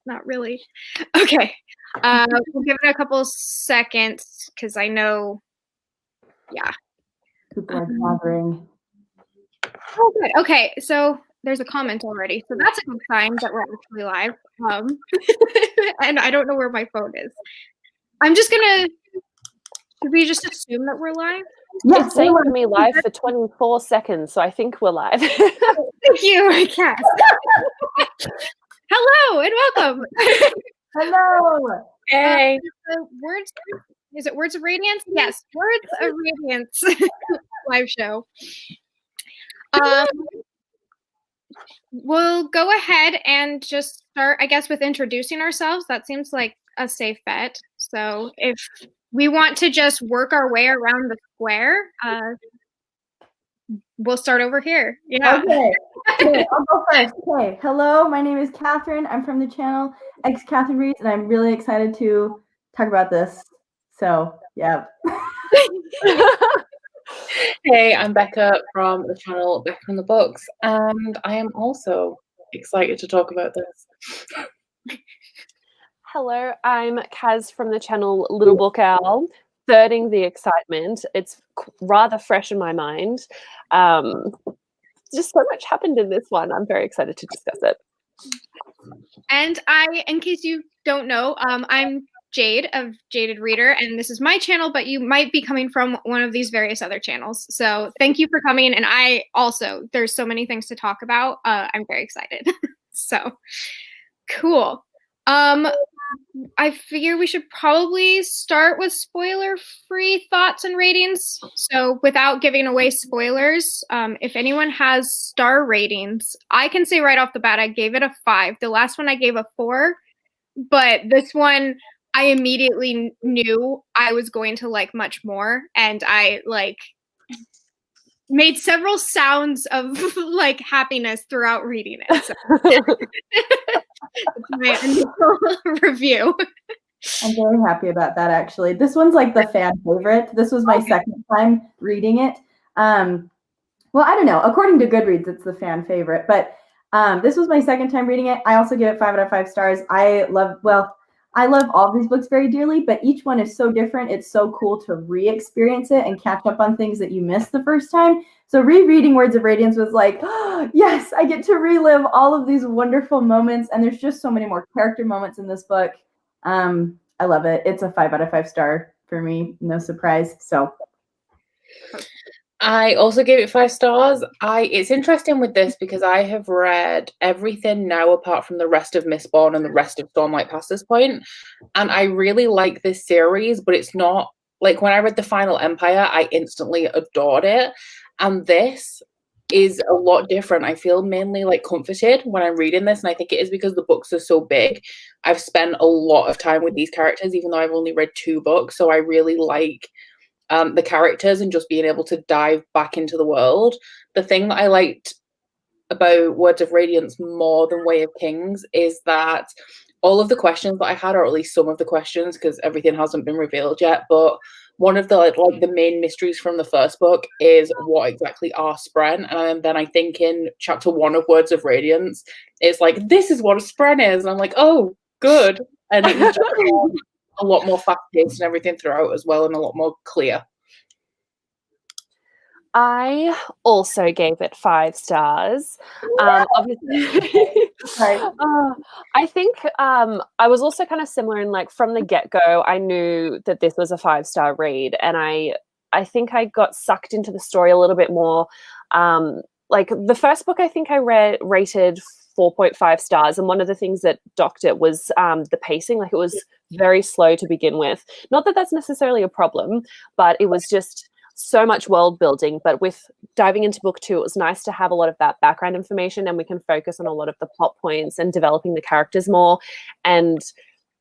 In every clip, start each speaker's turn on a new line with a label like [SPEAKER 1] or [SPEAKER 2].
[SPEAKER 1] Not really. Okay. We'll give it a couple seconds because I know, yeah.
[SPEAKER 2] People are gathering.
[SPEAKER 1] Oh, good. Okay, so there's a comment already. So that's a good sign that we're actually live. And I don't know where my phone is. I'm just gonna, should we just assume that we're live?
[SPEAKER 2] Yes,
[SPEAKER 3] it's saying to me live for 24 seconds, so I think we're live.
[SPEAKER 1] Thank you, Cass. Hello and welcome.
[SPEAKER 2] Hello.
[SPEAKER 3] Hey.
[SPEAKER 1] Is it Words of Radiance? Yes, Words of Radiance live show. We'll go ahead and just start, I guess, with introducing ourselves. That seems like a safe bet. So if we want to just work our way around the square, we'll start over here. Yeah.
[SPEAKER 2] Okay, I'll go first. Okay, hello, my name is Catherine. I'm from the channel XCatherineReads, and I'm really excited to talk about this. So, yeah.
[SPEAKER 4] Hey, I'm Becca from the channel Becca in the Books, and I am also excited to talk about this.
[SPEAKER 3] Hello, I'm Kaz from the channel Little Book Owl. Thirding the excitement. It's rather fresh in my mind. Just so much happened in this one. I'm very excited to discuss it.
[SPEAKER 1] And in case you don't know, I'm Jade of Jaded Reader, and this is my channel, but you might be coming from one of these various other channels. So thank you for coming. And I also, there's so many things to talk about. I'm very excited. So cool. I figure we should probably start with spoiler-free thoughts and ratings. So without giving away spoilers, if anyone has star ratings, I can say right off the bat, I gave it a 5. The last one I gave a 4, but this one I immediately knew I was going to like much more, and I like made several sounds of like happiness throughout reading it. So. It's my initial review.
[SPEAKER 2] I'm very happy about that, actually. This one's like the fan favorite. This was my second time reading it. Well, I don't know. According to Goodreads, it's the fan favorite, but this was my second time reading it. I also give it 5 out of 5 stars. I love all these books very dearly, but each one is so different. It's so cool to re-experience it and catch up on things that you missed the first time. So rereading Words of Radiance was like, oh, yes, I get to relive all of these wonderful moments. And there's just so many more character moments in this book. I love it. It's a 5 out of 5 star for me. No surprise. So
[SPEAKER 4] I also gave it 5 stars. It's interesting with this because I have read everything now apart from the rest of Mistborn and the rest of Stormlight past this point. And I really like this series, but it's not like when I read The Final Empire, I instantly adored it. And this is a lot different. I feel mainly like comforted when I'm reading this. And I think it is because the books are so big. I've spent a lot of time with these characters, even though I've only read 2 books. So I really like the characters and just being able to dive back into the world. The thing that I liked about Words of Radiance more than Way of Kings is that all of the questions that I had, or at least some of the questions, because everything hasn't been revealed yet, but one of the like the main mysteries from the first book is what exactly are Spren, and then I think in chapter 1 of Words of Radiance, it's like, this is what a Spren is, and I'm like, oh, good. And it was just a lot more fast-paced and everything throughout as well, and a lot more clear.
[SPEAKER 3] I also gave it 5 stars. Obviously, I think I was also kind of similar in like from the get-go, I knew that this was a 5-star read, and I think I got sucked into the story a little bit more. Like the first book, I think I rated 4.5 stars, and one of the things that docked it was the pacing. Like it was very slow to begin with. Not that that's necessarily a problem, but it was just so much world building. But with diving into book 2, it was nice to have a lot of that background information, and we can focus on a lot of the plot points and developing the characters more. And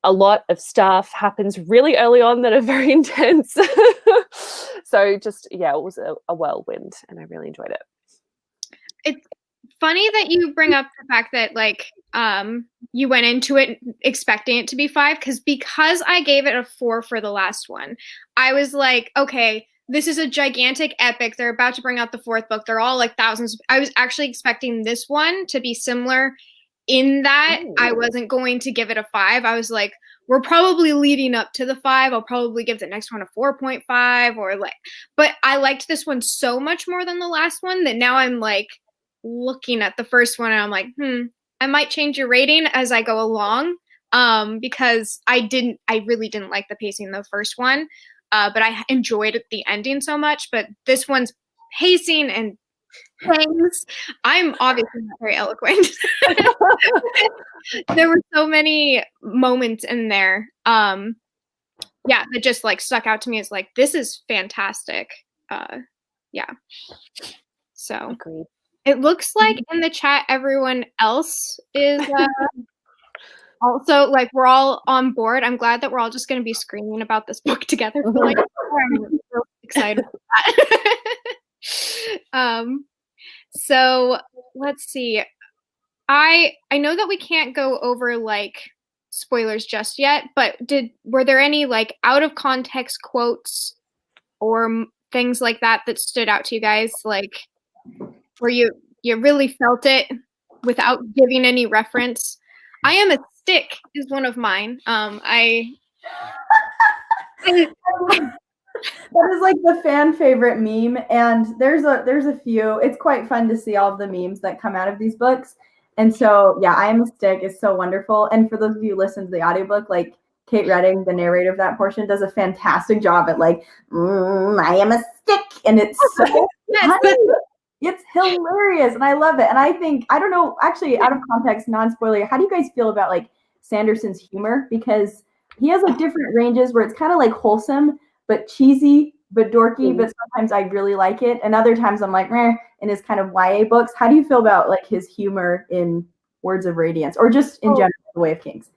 [SPEAKER 3] a lot of stuff happens really early on that are very intense. So just, yeah, it was a whirlwind, and I really enjoyed it.
[SPEAKER 1] It's funny that you bring up the fact that like you went into it expecting it to be 5, because I gave it a 4 for the last one. I was like, okay, this is a gigantic epic. They're about to bring out the 4th book. They're all like thousands. I was actually expecting this one to be similar in that, I wasn't going to give it a 5. I was like, we're probably leading up to the 5. I'll probably give the next one a 4.5 or like, but I liked this one so much more than the last one that now I'm like looking at the first one and I'm like, I might change your rating as I go along. Because I really didn't like the pacing of the first one. But I enjoyed the ending so much, but this one's pacing and things. I'm obviously not very eloquent. There were so many moments in there. Yeah, that just like stuck out to me as like, this is fantastic. Yeah. So
[SPEAKER 3] Agreed.
[SPEAKER 1] it looks like in the chat, everyone else is also like we're all on board. I'm glad that we're all just going to be screaming about this book together. For like, I'm really excited about that. So let's see. I know that we can't go over like spoilers just yet, but were there any like out of context quotes or things like that stood out to you guys, like where you really felt it without giving any reference? I am a stick is one of mine. That
[SPEAKER 2] is like the fan favorite meme, and there's a few. It's quite fun to see all of the memes that come out of these books. And so, yeah, I Am a Stick is so wonderful. And for those of you who listen to the audiobook, like Kate Redding, the narrator of that portion, does a fantastic job at like, I am a stick. And it's so funny. It's hilarious. And I love it. And I think, I don't know, actually, out of context, non-spoiler, how do you guys feel about like Sanderson's humor? Because he has like different ranges where it's kind of like wholesome, but cheesy, but dorky, but sometimes I really like it. And other times I'm like, meh, in his kind of YA books. How do you feel about like his humor in Words of Radiance or just in general, The Way of Kings?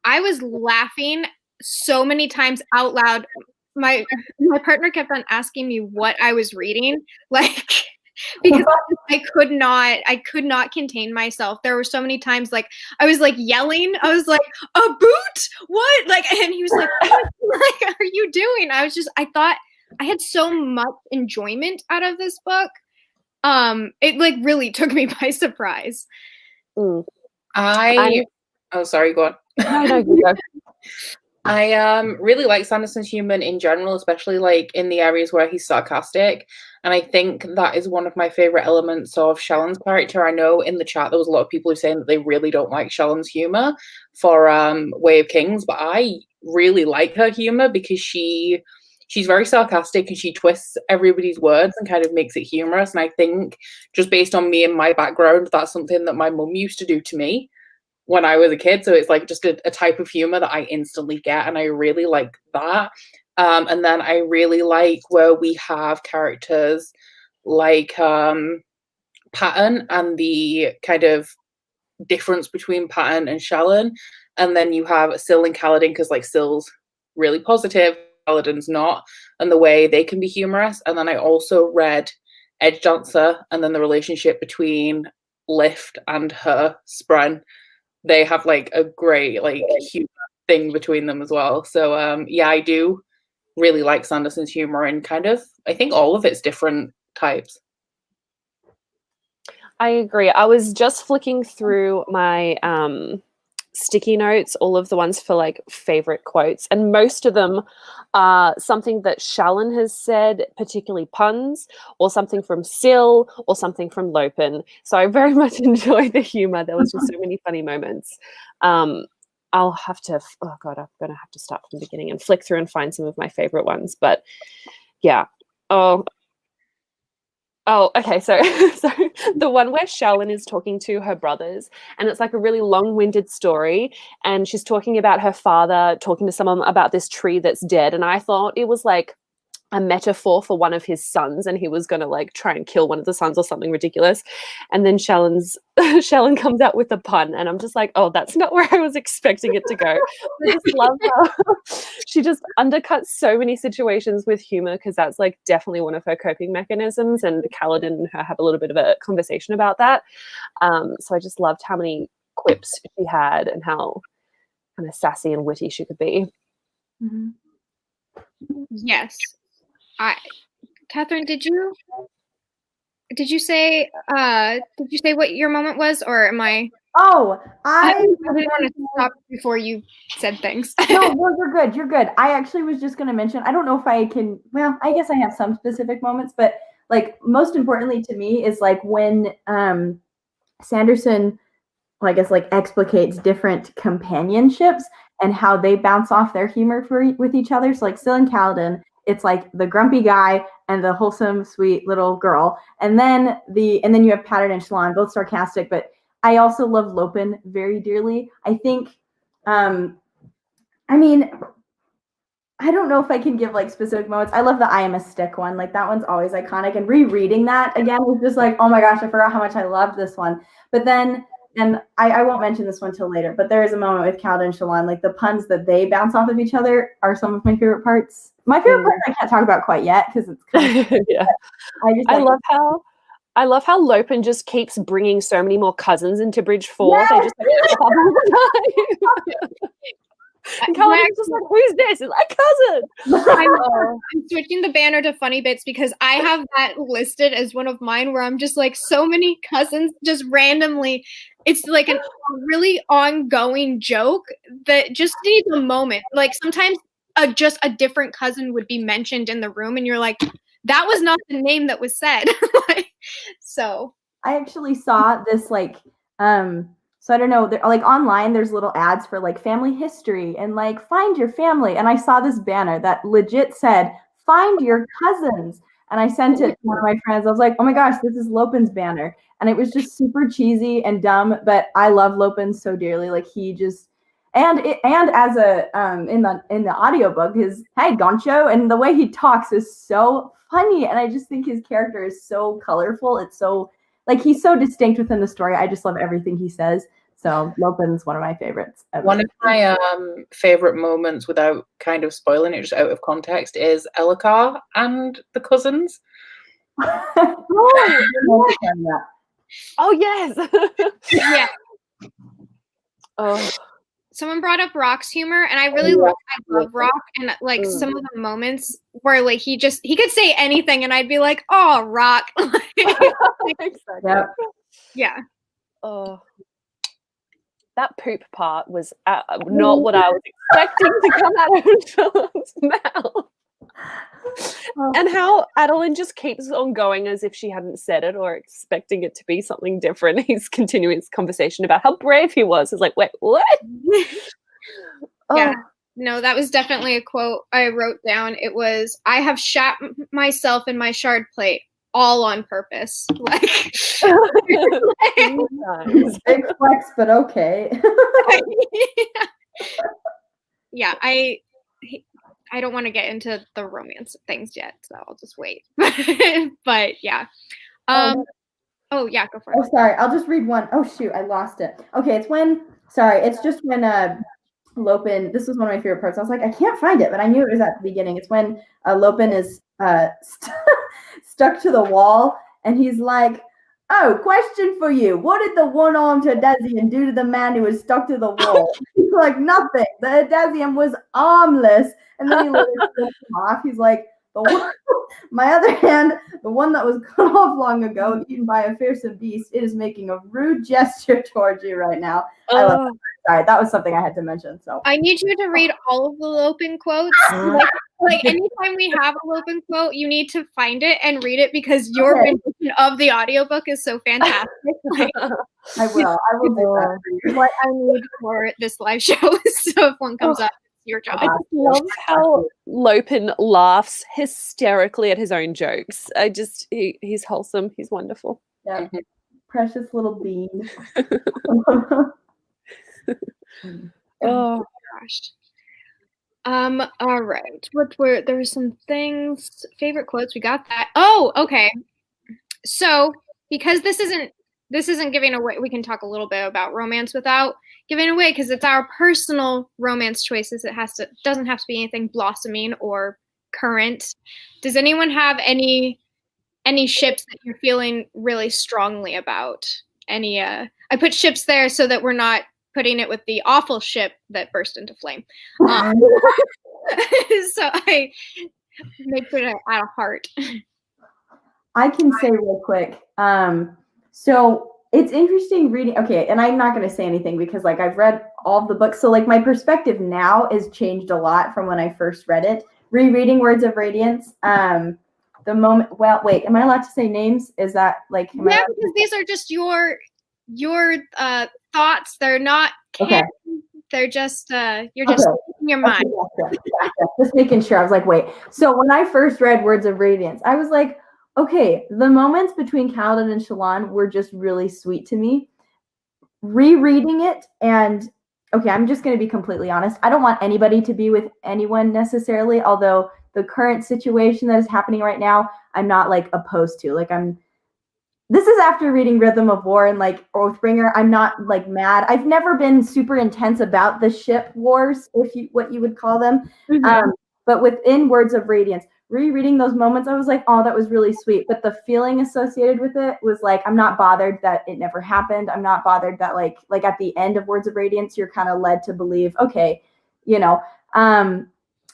[SPEAKER 1] I was laughing so many times out loud. My partner kept on asking me what I was reading, like because I could not contain myself. There were so many times like I was like yelling. I was like, a boot? What? Like, and he was like, what are you doing? I thought I had so much enjoyment out of this book. It like really took me by surprise.
[SPEAKER 4] Oh, sorry, go on.
[SPEAKER 3] No, you go.
[SPEAKER 4] I really like Sanderson's humor in general, especially like in the areas where he's sarcastic. And I think that is one of my favorite elements of Shallan's character. I know in the chat there was a lot of people who are saying that they really don't like Shallan's humor for Way of Kings, but I really like her humor because she's very sarcastic and she twists everybody's words and kind of makes it humorous. And I think just based on me and my background, that's something that my mum used to do to me when I was a kid. So it's like just a type of humor that I instantly get, and I really like that. And then I really like where we have characters like Pattern and the kind of difference between Pattern and Shallan. And then you have Syl and Kaladin, because like Syl's really positive, Kaladin's not, and the way they can be humorous. And then I also read Edge Dancer, and then the relationship between Lift and her Spren. They have like a great like humor thing between them as well. So yeah, I do really like Sanderson's humor and kind of I think all of its different types.
[SPEAKER 3] I agree. I was just flicking through my sticky notes, all of the ones for like favorite quotes, and most of them are something that Shallan has said, particularly puns, or something from Syl, or something from Lopen. So I very much enjoy the humor. There was just so many funny moments. I'll have to, oh God, I'm going to have to start from the beginning and flick through and find some of my favorite ones. But yeah. Oh, okay. So the one where Shallan is talking to her brothers, and it's like a really long-winded story, and she's talking about her father talking to someone about this tree that's dead, and I thought it was like a metaphor for one of his sons, and he was going to like try and kill one of the sons or something ridiculous. And then Shallan comes out with a pun, and I'm just like, oh, that's not where I was expecting it to go. I just love how she just undercuts so many situations with humor, because that's like definitely one of her coping mechanisms, and Kaladin and her have a little bit of a conversation about that. So I just loved how many quips she had and how kind of sassy and witty she could be.
[SPEAKER 2] Mm-hmm.
[SPEAKER 1] Yes. Catherine, did you? did you say what your moment was, or am I?
[SPEAKER 2] Oh,
[SPEAKER 1] I didn't want to stop before you said things.
[SPEAKER 2] No, you're good. You're good. I actually was just going to mention, I don't know if I can, well, I guess I have some specific moments, but like most importantly to me is like when Sanderson, well, I guess like explicates different companionships and how they bounce off their humor with each other. So like Syl and Kaladin, it's like the grumpy guy and the wholesome, sweet little girl. And then you have Pattern and Shallan, both sarcastic, but I also love Lopen very dearly. I think I mean, I don't know if I can give like specific moments. I love the I am a stick one. Like that one's always iconic. And rereading that again was just like, oh my gosh, I forgot how much I loved this one. But then, and I won't mention this one till later, but there is a moment with Kaladin and Shallan, like the puns that they bounce off of each other are some of my favorite parts. My favorite part I can't talk about quite yet because it's kind of
[SPEAKER 3] yeah. I love how Lopen just keeps bringing so many more cousins into Bridge 4.
[SPEAKER 2] Yes!
[SPEAKER 3] They just like, all the time. And Kaladin's just like, who's this? It's like, cousin.
[SPEAKER 1] I'm switching the banner to funny bits because I have that listed as one of mine where I'm just like so many cousins just randomly. It's like a really ongoing joke that just needs a moment. Like sometimes just a different cousin would be mentioned in the room and you're like, that was not the name that was said. So
[SPEAKER 2] I actually saw this like so I don't know, like online there's little ads for like family history and like find your family, and I saw this banner that legit said find your cousins, and I sent it to one of my friends. I was like, oh my gosh, this is Lopen's banner, and it was just super cheesy and dumb, but I love Lopen so dearly. Like he just and as a in the audiobook, his hey Goncho, and the way he talks is so funny, and I just think his character is so colorful. It's so like he's so distinct within the story. I just love everything he says. So Lopen's one of my favorites ever.
[SPEAKER 4] One of my favorite moments, without kind of spoiling it, just out of context, is Elokar and the cousins.
[SPEAKER 3] Oh yes.
[SPEAKER 1] Yeah.
[SPEAKER 3] Oh.
[SPEAKER 1] Someone brought up Rock's humor, and I really I love Rock, and like some of the moments where like he could say anything, and I'd be like, "Oh, Rock!" Yeah.
[SPEAKER 3] Oh, that poop part was not what I was expecting to come out of Shallan's mouth. And how Adolin just keeps on going as if she hadn't said it or expecting it to be something different. He's continuing this conversation about how brave he was. It's like, wait, what?
[SPEAKER 1] Yeah. No, that was definitely a quote I wrote down. It was, I have shat myself in my shard plate all on purpose. Like,
[SPEAKER 2] big flex, but okay.
[SPEAKER 1] Yeah, I don't want to get into the romance things yet, so I'll just wait. But yeah. Oh yeah, go for it.
[SPEAKER 2] Oh, sorry. I'll just read one. Oh shoot, I lost it. Okay, it's just when Lopen, this was one of my favorite parts. I was like, I can't find it, but I knew it was at the beginning. It's when Lopen is stuck to the wall, and he's like, oh, question for you. What did the one-armed Heralds do to the man who was stuck to the wall? He's like, nothing. The Heralds was armless. And then he literally flips him off. He's like, my other hand, the one that was cut off long ago and eaten by a fearsome beast, it is making a rude gesture towards you right now. I love that. Sorry, that was something I had to mention. So
[SPEAKER 1] I need you to read all of the Lopen quotes. Like anytime we have a Lopen quote, you need to find it and read it because your rendition of the audiobook is so fantastic. Like,
[SPEAKER 2] I will do that for you.
[SPEAKER 1] What I need for this live show. So if one comes up, it's your job.
[SPEAKER 3] I just love how Lopen laughs hysterically at his own jokes. He's wholesome. He's wonderful.
[SPEAKER 2] Yeah. Precious little bean.
[SPEAKER 1] Oh gosh. All right. There were some things, favorite quotes, we got that. Oh, okay. So because this isn't giving away, we can talk a little bit about romance without giving away, because it's our personal romance choices. It doesn't have to be anything blossoming or current. Does anyone have any ships that you're feeling really strongly about? I put ships there so that we're not putting it with the awful ship that burst into flame. So I made sure to add a heart.
[SPEAKER 2] I can say real quick. So it's interesting reading. Okay, and I'm not going to say anything because like I've read all of the books, so like my perspective now has changed a lot from when I first read it. Rereading Words of Radiance. The moment. Well, wait. Am I allowed to say names? Is that like?
[SPEAKER 1] Yeah, because these are just your thoughts. They're not canon. Okay. They're just you're just in your mind.
[SPEAKER 2] Okay, gotcha. Just making sure. I was like, wait. So when I first read Words of Radiance, I was like, okay, the moments between Kaladin and Shallan were just really sweet to me. Rereading it, and okay, I'm just going to be completely honest. I don't want anybody to be with anyone necessarily, although the current situation that is happening right now, I'm not like opposed to. Like this is after reading Rhythm of War and like Oathbringer. I'm not like mad. I've never been super intense about the ship wars, what you would call them. Mm-hmm. But within Words of Radiance, rereading those moments, I was like, oh, that was really sweet. But the feeling associated with it was like, I'm not bothered that it never happened. I'm not bothered that like at the end of Words of Radiance, you're kind of led to believe, okay,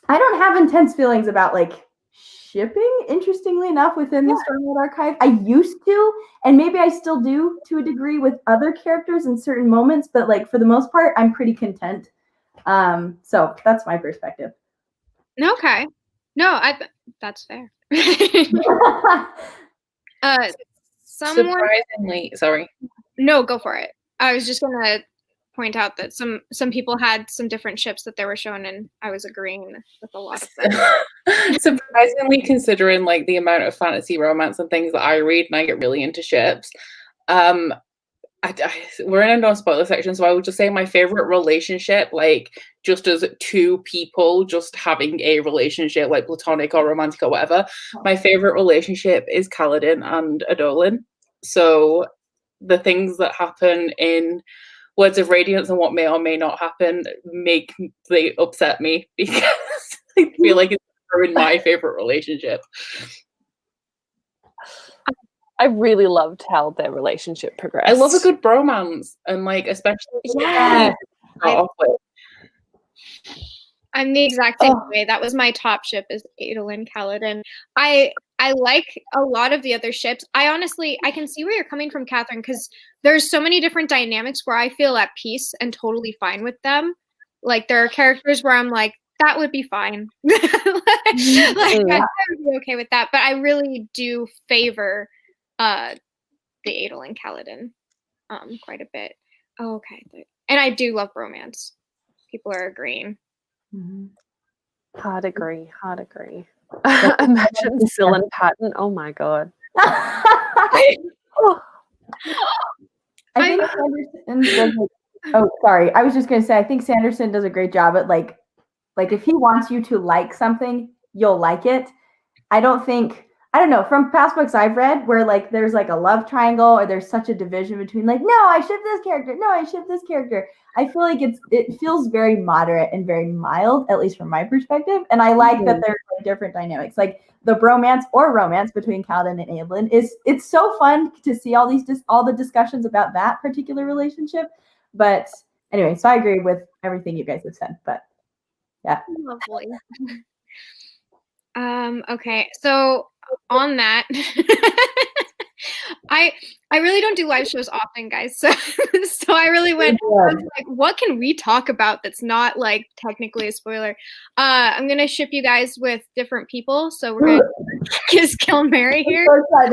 [SPEAKER 2] I don't have intense feelings about like shipping, interestingly enough, within the Stormlight Archive. I used to, and maybe I still do to a degree with other characters in certain moments, but like for the most part, I'm pretty content. So that's my perspective.
[SPEAKER 1] Okay. No, that's fair.
[SPEAKER 4] Surprisingly, sorry.
[SPEAKER 1] No, go for it. I was just gonna point out that some people had some different ships that they were shown, and I was agreeing with a lot of them.
[SPEAKER 4] Surprisingly, considering like the amount of fantasy romance and things that I read, and I get really into ships. We're in a no spoiler section, so I would just say my favorite relationship, like just as two people just having a relationship, like platonic or romantic or whatever. My favorite relationship is Kaladin and Adolin. So the things that happen in Words of Radiance and what may or may not happen they upset me because I feel like it's ruined my favorite relationship.
[SPEAKER 3] I really loved how their relationship progressed.
[SPEAKER 4] I love a good bromance, and like especially
[SPEAKER 1] I'm the exact same way. That was my top ship is Adolin, Kaladin. I like a lot of the other ships. I can see where you're coming from, Catherine, because there's so many different dynamics where I feel at peace and totally fine with them. Like there are characters where I'm like, that would be fine. I would be okay with that. But I really do favor the Adolin Kaladin quite a bit. Oh, okay. And I do love romance. People are agreeing.
[SPEAKER 3] Mm-hmm. Hard agree. Imagine Syl and Patton. Oh my god.
[SPEAKER 2] I think Sanderson sorry. I was just gonna say I think Sanderson does a great job at like if he wants you to like something, you'll like it. I don't know, from past books I've read where like there's like a love triangle or there's such a division between like, no, I ship this character. No, I ship this character. I feel like it feels very moderate and very mild, at least from my perspective. And I like that there's like different dynamics. Like the bromance or romance between Kaladin and Adolin it's so fun to see all the discussions about that particular relationship. But anyway, so I agree with everything you guys have said. But yeah.
[SPEAKER 1] Lovely. Okay, so on that, I really don't do live shows often, guys. So I really went like, what can we talk about that's not like technically a spoiler? I'm gonna ship you guys with different people. So we're gonna kiss, kill, marry here. I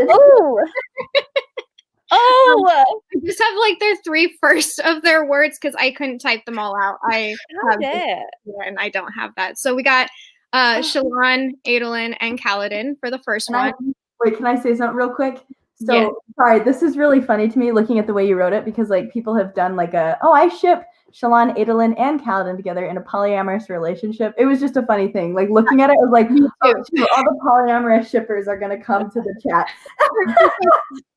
[SPEAKER 1] just have like their 3 first of their words because I couldn't type them all out. I have and I don't have that. So we got Shallan, Adolin, and Kaladin for the first one.
[SPEAKER 2] Wait, can I say something real quick? So sorry, this is really funny to me looking at the way you wrote it because like people have done like I ship Shallan, Adolin, and Kaladin together in a polyamorous relationship. It was just a funny thing. Like looking at it, I was like, oh, all the polyamorous shippers are gonna come to the chat.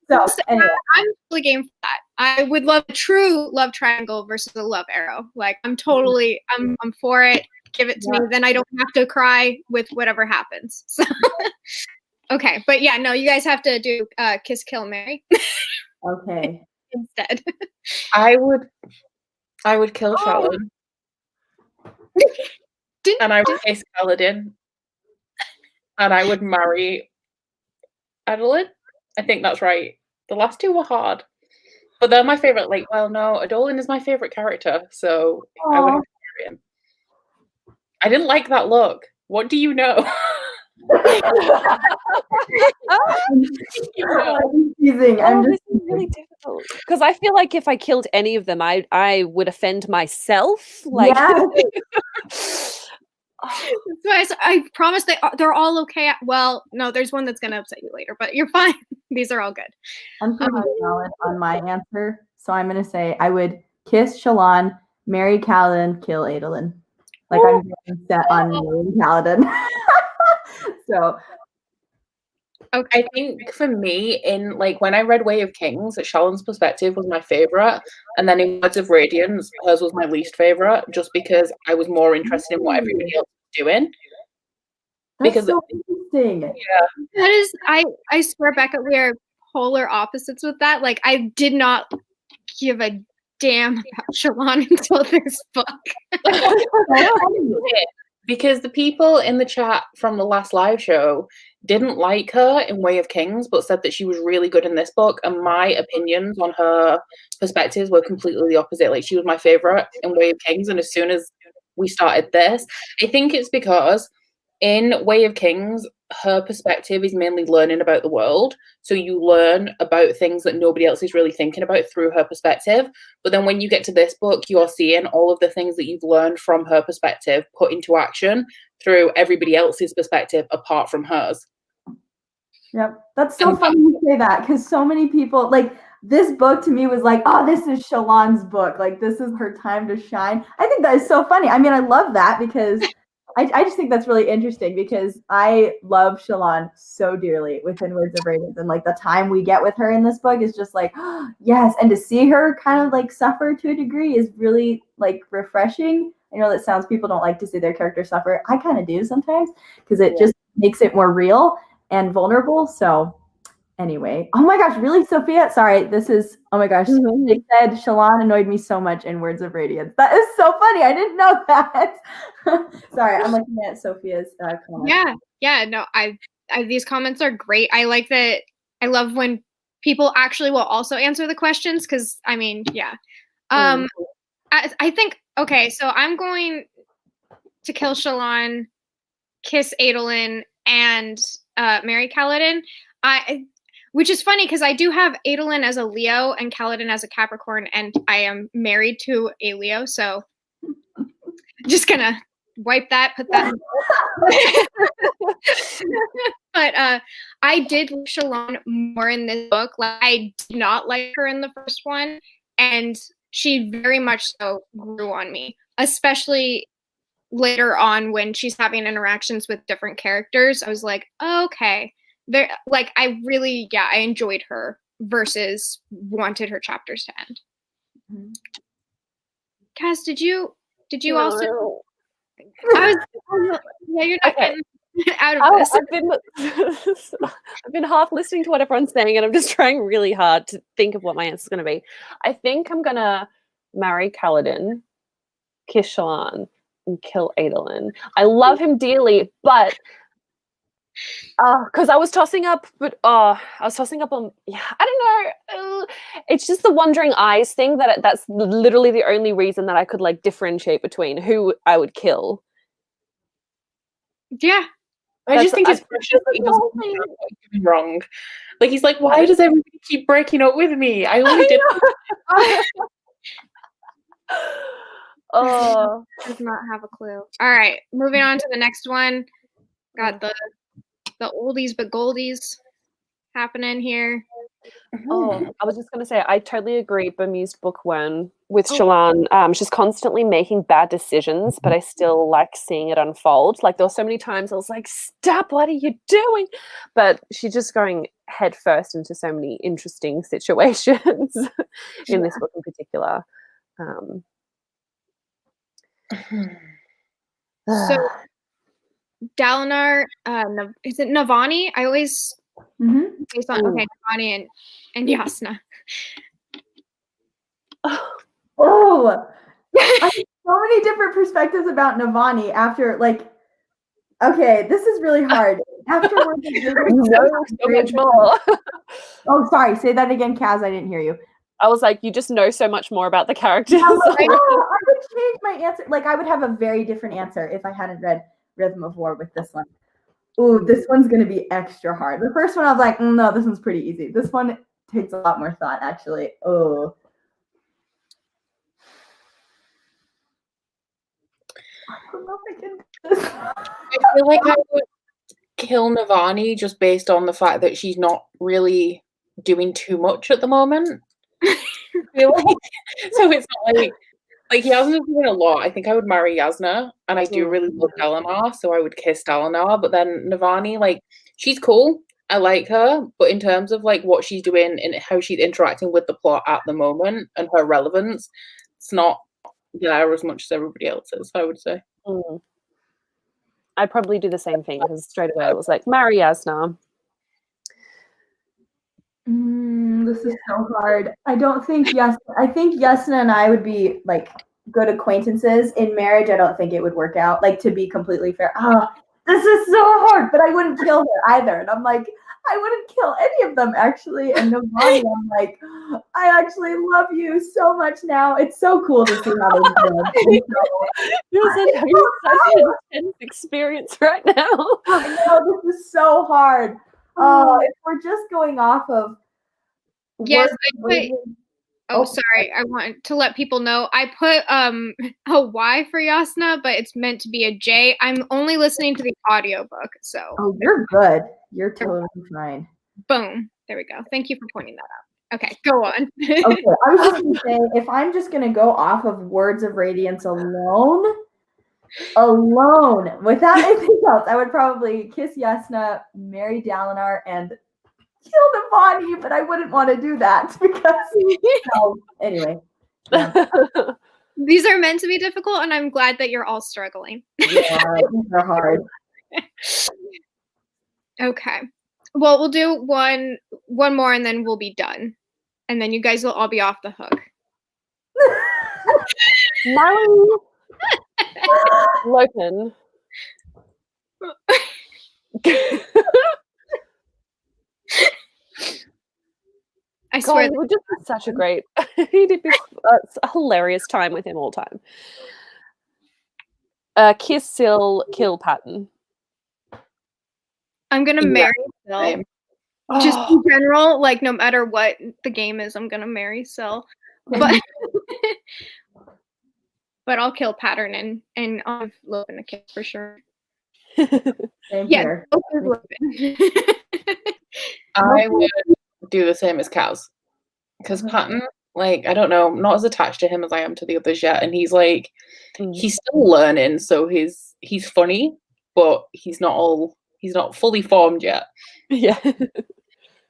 [SPEAKER 2] So anyway.
[SPEAKER 1] I'm totally game for that. I would love a true love triangle versus a love arrow. Like I'm totally, I'm for it. Give it to me. Then I don't have to cry with whatever happens. So okay, but yeah, no, you guys have to do kiss, kill, marry.
[SPEAKER 2] Okay.
[SPEAKER 1] Instead.
[SPEAKER 4] I would kill Shallan. And I would kiss Kaladin. And I would marry Adolin. I think that's right. The last two were hard. But they're my favorite. Like, well, no, Adolin is my favorite character, so I would have to marry him. I didn't like that look. What do you know?
[SPEAKER 2] Confusing.
[SPEAKER 3] This is really difficult because I feel like if I killed any of them, I would offend myself. Like,
[SPEAKER 1] So I promise they're all okay. Well, no, there's one that's gonna upset you later, but you're fine. These are all good.
[SPEAKER 2] I'm pretty solid on my answer, so I'm gonna say I would kiss Shallan, marry Kaladin, kill Adolin. Like I'm getting set on marrying Kaladin. So
[SPEAKER 4] okay. I think for me, in like when I read Way of Kings, Shallan's perspective was my favorite, and then in Words of Radiance, hers was my least favorite, just because I was more interested in what everybody else was doing.
[SPEAKER 2] That's so interesting.
[SPEAKER 4] Yeah,
[SPEAKER 1] that is. I swear, Becca, we are polar opposites with that. Like I did not give a damn about Shallan until this book.
[SPEAKER 4] because the people in the chat from the last live show didn't like her in Way of Kings, but said that she was really good in this book. And my opinions on her perspectives were completely the opposite. Like she was my favorite in Way of Kings, and as soon as we started this, I think it's because in Way of Kings, her perspective is mainly learning about the world. So you learn about things that nobody else is really thinking about through her perspective. But then when you get to this book, you're seeing all of the things that you've learned from her perspective put into action through everybody else's perspective apart from hers.
[SPEAKER 2] Yep. That's so funny you say that, because so many people, like, this book to me was like, oh, this is Shallan's book. Like, this is her time to shine. I think that is so funny. I mean, I love that because I just think that's really interesting because I love Shallan so dearly within Words of Radiance. And like the time we get with her in this book is just like, oh, yes. And to see her kind of like suffer to a degree is really like refreshing. I know that sounds people don't like to see their character suffer. I kind of do sometimes because it just makes it more real and vulnerable. So anyway, oh my gosh, really, Sophia? Sorry, this is, oh my gosh. They said Shallan annoyed me so much in Words of Radiance. That is so funny. I didn't know that. Sorry, I'm looking at Sophia's comment.
[SPEAKER 1] Yeah, no, I these comments are great. I like that. I love when people actually will also answer the questions because, I mean, yeah. I think, okay, so I'm going to kill Shallan, kiss Adolin, and marry Kaladin. Which is funny because I do have Adolin as a Leo and Kaladin as a Capricorn, and I am married to a Leo, so just gonna wipe that, put that But I did like Shallan more in this book. Like, I did not like her in the first one, and she very much so grew on me, especially later on when she's having interactions with different characters. I was like, oh, okay. There, like, I really, I enjoyed her versus wanted her chapters to end. Cass, did you also? I was, you're not getting out of this.
[SPEAKER 3] I've been half listening to what everyone's saying, and I'm just trying really hard to think of what my answer is going to be. I think I'm going to marry Kaladin, kiss Shallan, and kill Adolin. I love him dearly, but because I was tossing up, on, I don't know. It's just the wandering eyes thing that's literally the only reason that I could like differentiate between who I would kill.
[SPEAKER 1] Yeah.
[SPEAKER 4] I just think it's precious that he doesn't wrong. Like, he's like, why does everybody keep breaking up with me? I only did.
[SPEAKER 1] Oh, does not have a clue. All right, moving on to the next one. Got the oldies but goldies happening here.
[SPEAKER 3] Oh, I was just going to say, I totally agree. Bemused bookworm with Shallan. She's constantly making bad decisions, but I still like seeing it unfold. Like, there were so many times I was like, stop, what are you doing? But she's just going head first into so many interesting situations in this book in particular.
[SPEAKER 1] So, Dalinar, is it Navani? I always... based on Navani and Jasnah.
[SPEAKER 2] Oh, I have so many different perspectives about Navani after, like, okay, this is really hard afterwards.
[SPEAKER 3] You know so much more.
[SPEAKER 2] Oh, sorry. Say that again, Kaz. I didn't hear you.
[SPEAKER 3] I was like, you just know so much more about the characters.
[SPEAKER 2] I would change my answer. Like, I would have a very different answer if I hadn't read Rhythm of War with this one. Ooh, this one's going to be extra hard. The first one, I was like, no, this one's pretty easy. This one takes a lot more thought, actually. Oh. I don't know if I can do this.
[SPEAKER 4] I feel like I would kill Navani just based on the fact that she's not really doing too much at the moment. So it's not like Jasnah's doing a lot. I think I would marry Jasnah, and I do really love Dalinar, so I would kiss Dalinar. But then Navani, like, she's cool. I like her, but in terms of like what she's doing and how she's interacting with the plot at the moment and her relevance, it's not there as much as everybody else is, I would say.
[SPEAKER 3] I'd probably do the same thing because straight away it was like, marry Jasnah.
[SPEAKER 2] This is so hard. I don't think I think Jasnah and I would be like good acquaintances. In marriage, I don't think it would work out. Like, to be completely fair. This is so hard, but I wouldn't kill her either. And I'm like, I wouldn't kill any of them actually. And Navani, I'm like, I actually love you so much now. It's so cool to see how they do.
[SPEAKER 3] You're such an intense experience right now.
[SPEAKER 2] I know, this is so hard. If we're just going off of
[SPEAKER 1] sorry. I want to let people know I put a Y for Jasnah, but it's meant to be a J. I'm only listening to the audiobook, so.
[SPEAKER 2] Oh, you're good. You're totally fine.
[SPEAKER 1] Boom. There we go. Thank you for pointing that out. Okay, go on.
[SPEAKER 2] Okay, I was just going to say, if I'm just going to go off of Words of Radiance alone, without anything else, I would probably kiss Jasnah, marry Dalinar, and kill Navani, but I wouldn't want to do that because, anyway. Yeah.
[SPEAKER 1] These are meant to be difficult, and I'm glad that you're all struggling.
[SPEAKER 2] Yeah, these are hard.
[SPEAKER 1] Okay. Well, we'll do one more, and then we'll be done. And then you guys will all be off the hook.
[SPEAKER 3] No. Loken.
[SPEAKER 1] I swear.
[SPEAKER 3] It would just be such a great, he'd be a hilarious time with him all time. Kiss Sil, kill Patton.
[SPEAKER 1] I'm gonna marry Sil. Just in general, like no matter what the game is, I'm gonna marry Sil. But but I'll kill Pattern and I'll give Lopen a kiss for sure.
[SPEAKER 2] Yeah.
[SPEAKER 4] I would do the same as Kaz. Because Patton, like, I don't know, I'm not as attached to him as I am to the others yet. And he's like, he's still learning, so he's funny, but he's not fully formed yet.
[SPEAKER 3] Yeah.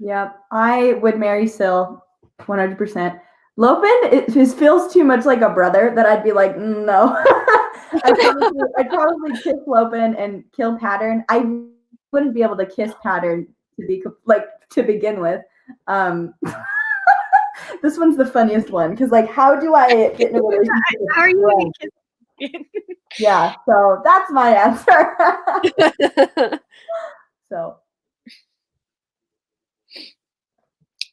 [SPEAKER 2] Yeah, I would marry Sil 100%. Lopen, it just feels too much like a brother that I'd be like, no. I'd probably kiss Lopen and kill Pattern. I wouldn't be able to kiss Pattern to begin with. This one's the funniest one because, like, how do I get in a relationship?
[SPEAKER 1] How are you going to kiss?
[SPEAKER 2] Yeah, so that's my answer. So.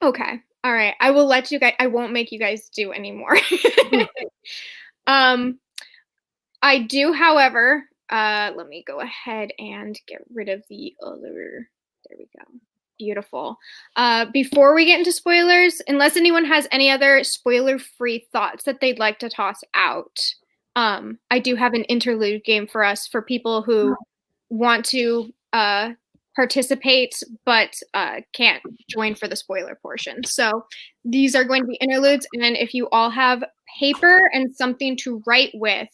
[SPEAKER 1] Okay. All right. I will let you guys. I won't make you guys do anymore. I do, however. Let me go ahead and get rid of the other. There we go. Beautiful. Before we get into spoilers, unless anyone has any other spoiler-free thoughts that they'd like to toss out, I do have an interlude game for us for people who want to participate but can't join for the spoiler portion. So these are going to be interludes, and if you all have paper and something to write with,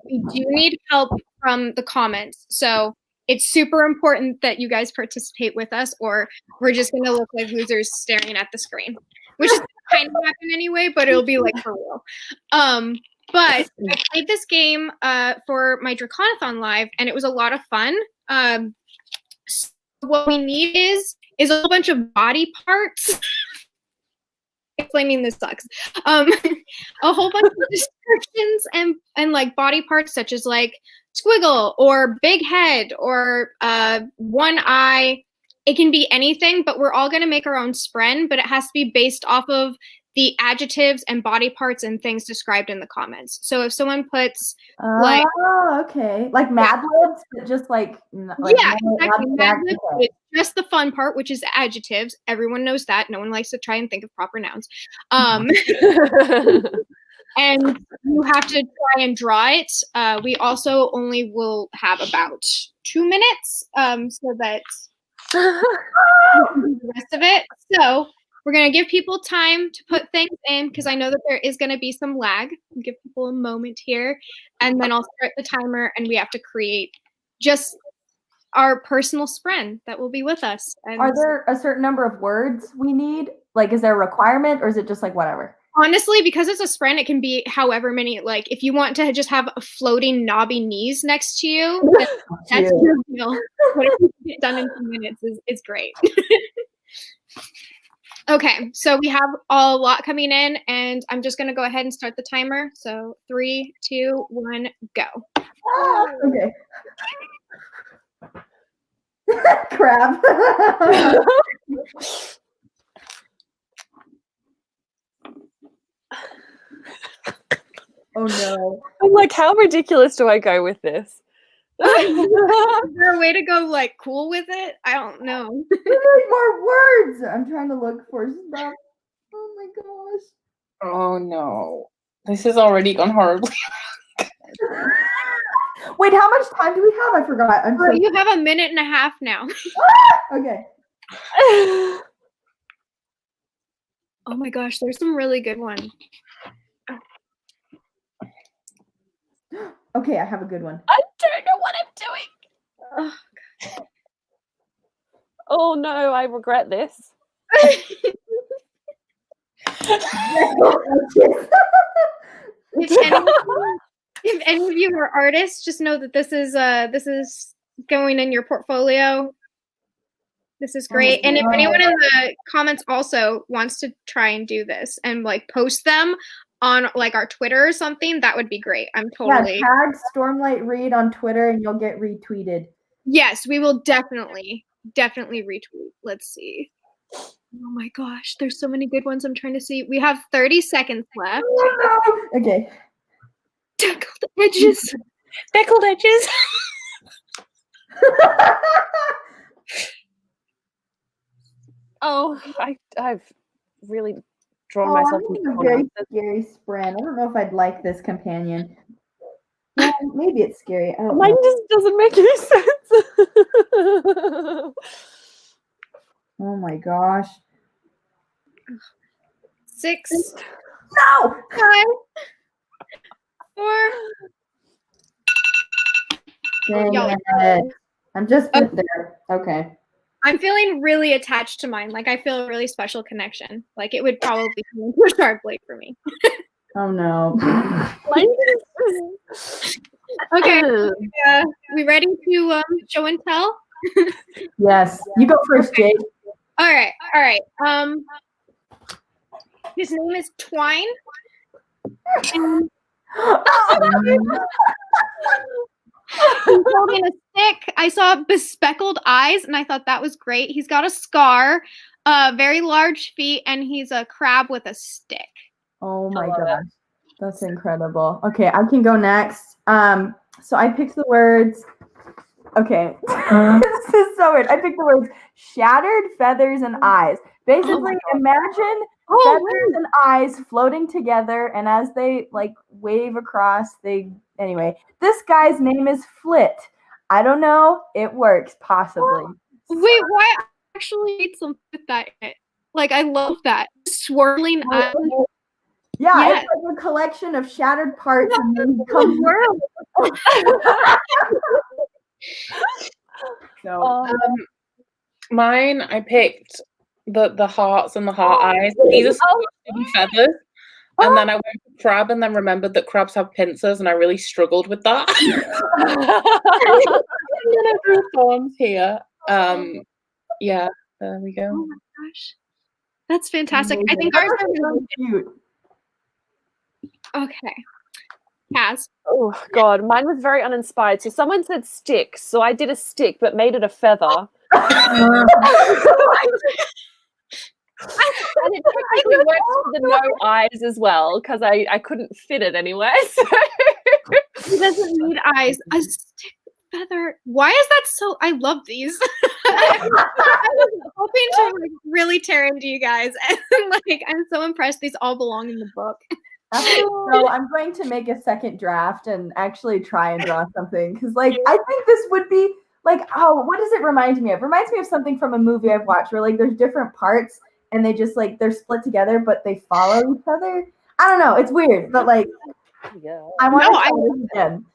[SPEAKER 1] we do need help from the comments. So it's super important that you guys participate with us, or we're just going to look like losers staring at the screen, which is kind of happen anyway, but it'll be like for real. But I played this game for my Draconathon live, and it was a lot of fun. So what we need is a whole bunch of body parts. explaining this sucks. A whole bunch of descriptions and like body parts such as like squiggle or big head or one eye. It can be anything, but we're all going to make our own spren, but it has to be based off of the adjectives and body parts and things described in the comments. So if someone puts like,
[SPEAKER 2] okay, like Mad Libs, but just like
[SPEAKER 1] yeah, exactly. Mad Libs is just the fun part, which is adjectives. Everyone knows that. No one likes to try and think of proper nouns. And you have to try and draw it. We also only will have about 2 minutes, so that the rest of it. So we're going to give people time to put things in because I know that there is going to be some lag. I'll give people a moment here, and then I'll start the timer, and we have to create just our personal spren that will be with us. And
[SPEAKER 2] are there a certain number of words we need? Like, is there a requirement, or is it just like whatever?
[SPEAKER 1] Honestly, because it's a spren, it can be however many. Like, if you want to just have a floating knobby knees next to you, that's your deal. Whatever you get done in 2 minutes is great. Okay, so we have a lot coming in, and I'm just going to go ahead and start the timer. So 3, 2, 1, go.
[SPEAKER 2] Okay. Crap. Oh no.
[SPEAKER 3] I'm like, how ridiculous do I go with this?
[SPEAKER 1] Is there a way to go like cool with it? I don't know.
[SPEAKER 2] We need more words. I'm trying to look for stuff. Oh my gosh.
[SPEAKER 4] Oh no. This has already gone horribly.
[SPEAKER 2] Wait, how much time do we have? I forgot.
[SPEAKER 1] You have 1.5 minutes now.
[SPEAKER 2] Okay.
[SPEAKER 1] Oh my gosh, there's some really good ones.
[SPEAKER 2] Okay, I have a good one.
[SPEAKER 3] I don't know what I'm doing. Oh, oh no, I regret this.
[SPEAKER 1] If any of you are artists, just know that this is going in your portfolio. This is great. And if anyone in the comments also wants to try and do this and like post them on like our Twitter or something, that would be great. I'm totally
[SPEAKER 2] tag Stormlight Read on Twitter and you'll get retweeted.
[SPEAKER 1] Yes, we will definitely retweet. Let's see. Oh my gosh, there's so many good ones I'm trying to see. We have 30 seconds left.
[SPEAKER 2] Okay.
[SPEAKER 1] Deckled edges.
[SPEAKER 4] Deckled edges.
[SPEAKER 3] Oh, I've really drawn myself into
[SPEAKER 2] a very scary spren. I don't know if I'd like this companion. Yeah, maybe it's scary. I don't
[SPEAKER 3] Mine
[SPEAKER 2] know.
[SPEAKER 3] just doesn't make any sense.
[SPEAKER 2] Oh my gosh.
[SPEAKER 1] 6.
[SPEAKER 2] No!
[SPEAKER 1] 5. 4.
[SPEAKER 2] Dang it. I'm just there. Okay.
[SPEAKER 1] I'm feeling really attached to mine. Like I feel a really special connection. Like it would probably be a sharp blade for me.
[SPEAKER 2] Oh no.
[SPEAKER 1] Okay. We ready to show and tell?
[SPEAKER 2] Yes. You go first, Jade.
[SPEAKER 1] All right. His name is Twine. And he's holding a stick. I saw bespeckled eyes, and I thought that was great. He's got a scar, very large feet, and he's a crab with a stick.
[SPEAKER 2] Oh my gosh. That's incredible. Okay, I can go next. So I picked the words. Okay. This is so weird. I picked the words shattered feathers and eyes. Basically, imagine feathers and eyes floating together, and as they like wave across, anyway, this guy's name is Flit. I don't know. It works, possibly.
[SPEAKER 1] Wait, why actually need something with that in it? Like, I love that. Swirling eyes.
[SPEAKER 2] Yeah, it's like a collection of shattered parts and then becomes world. So,
[SPEAKER 4] mine, I picked the hearts and the heart eyes. These are supposed to be feathers. And then I went for crab and then remembered that crabs have pincers and I really struggled with that. And then I drew thorns here. Yeah, there we go.
[SPEAKER 1] Oh my gosh. That's fantastic. I think
[SPEAKER 2] That
[SPEAKER 1] ours are
[SPEAKER 2] was
[SPEAKER 1] really
[SPEAKER 2] so cute.
[SPEAKER 1] okay. Kaz.
[SPEAKER 3] Oh God, mine was very uninspired. So someone said stick, so I did a stick but made it a feather. And it technically works for the no eyes as well because I couldn't fit it anywhere. So.
[SPEAKER 1] He doesn't need eyes. A stick feather. Why is that so? I love these. I was hoping to like, really tear into you guys, and like I'm so impressed. These all belong in the book.
[SPEAKER 2] So I'm going to make a second draft and actually try and draw something because, like, I think this would be like, oh, what does it remind me of? It reminds me of something from a movie I've watched where like there's different parts and they just like they're split together, but they follow each other. I don't know. It's weird, but like,
[SPEAKER 3] Yeah.
[SPEAKER 2] I want to try this again.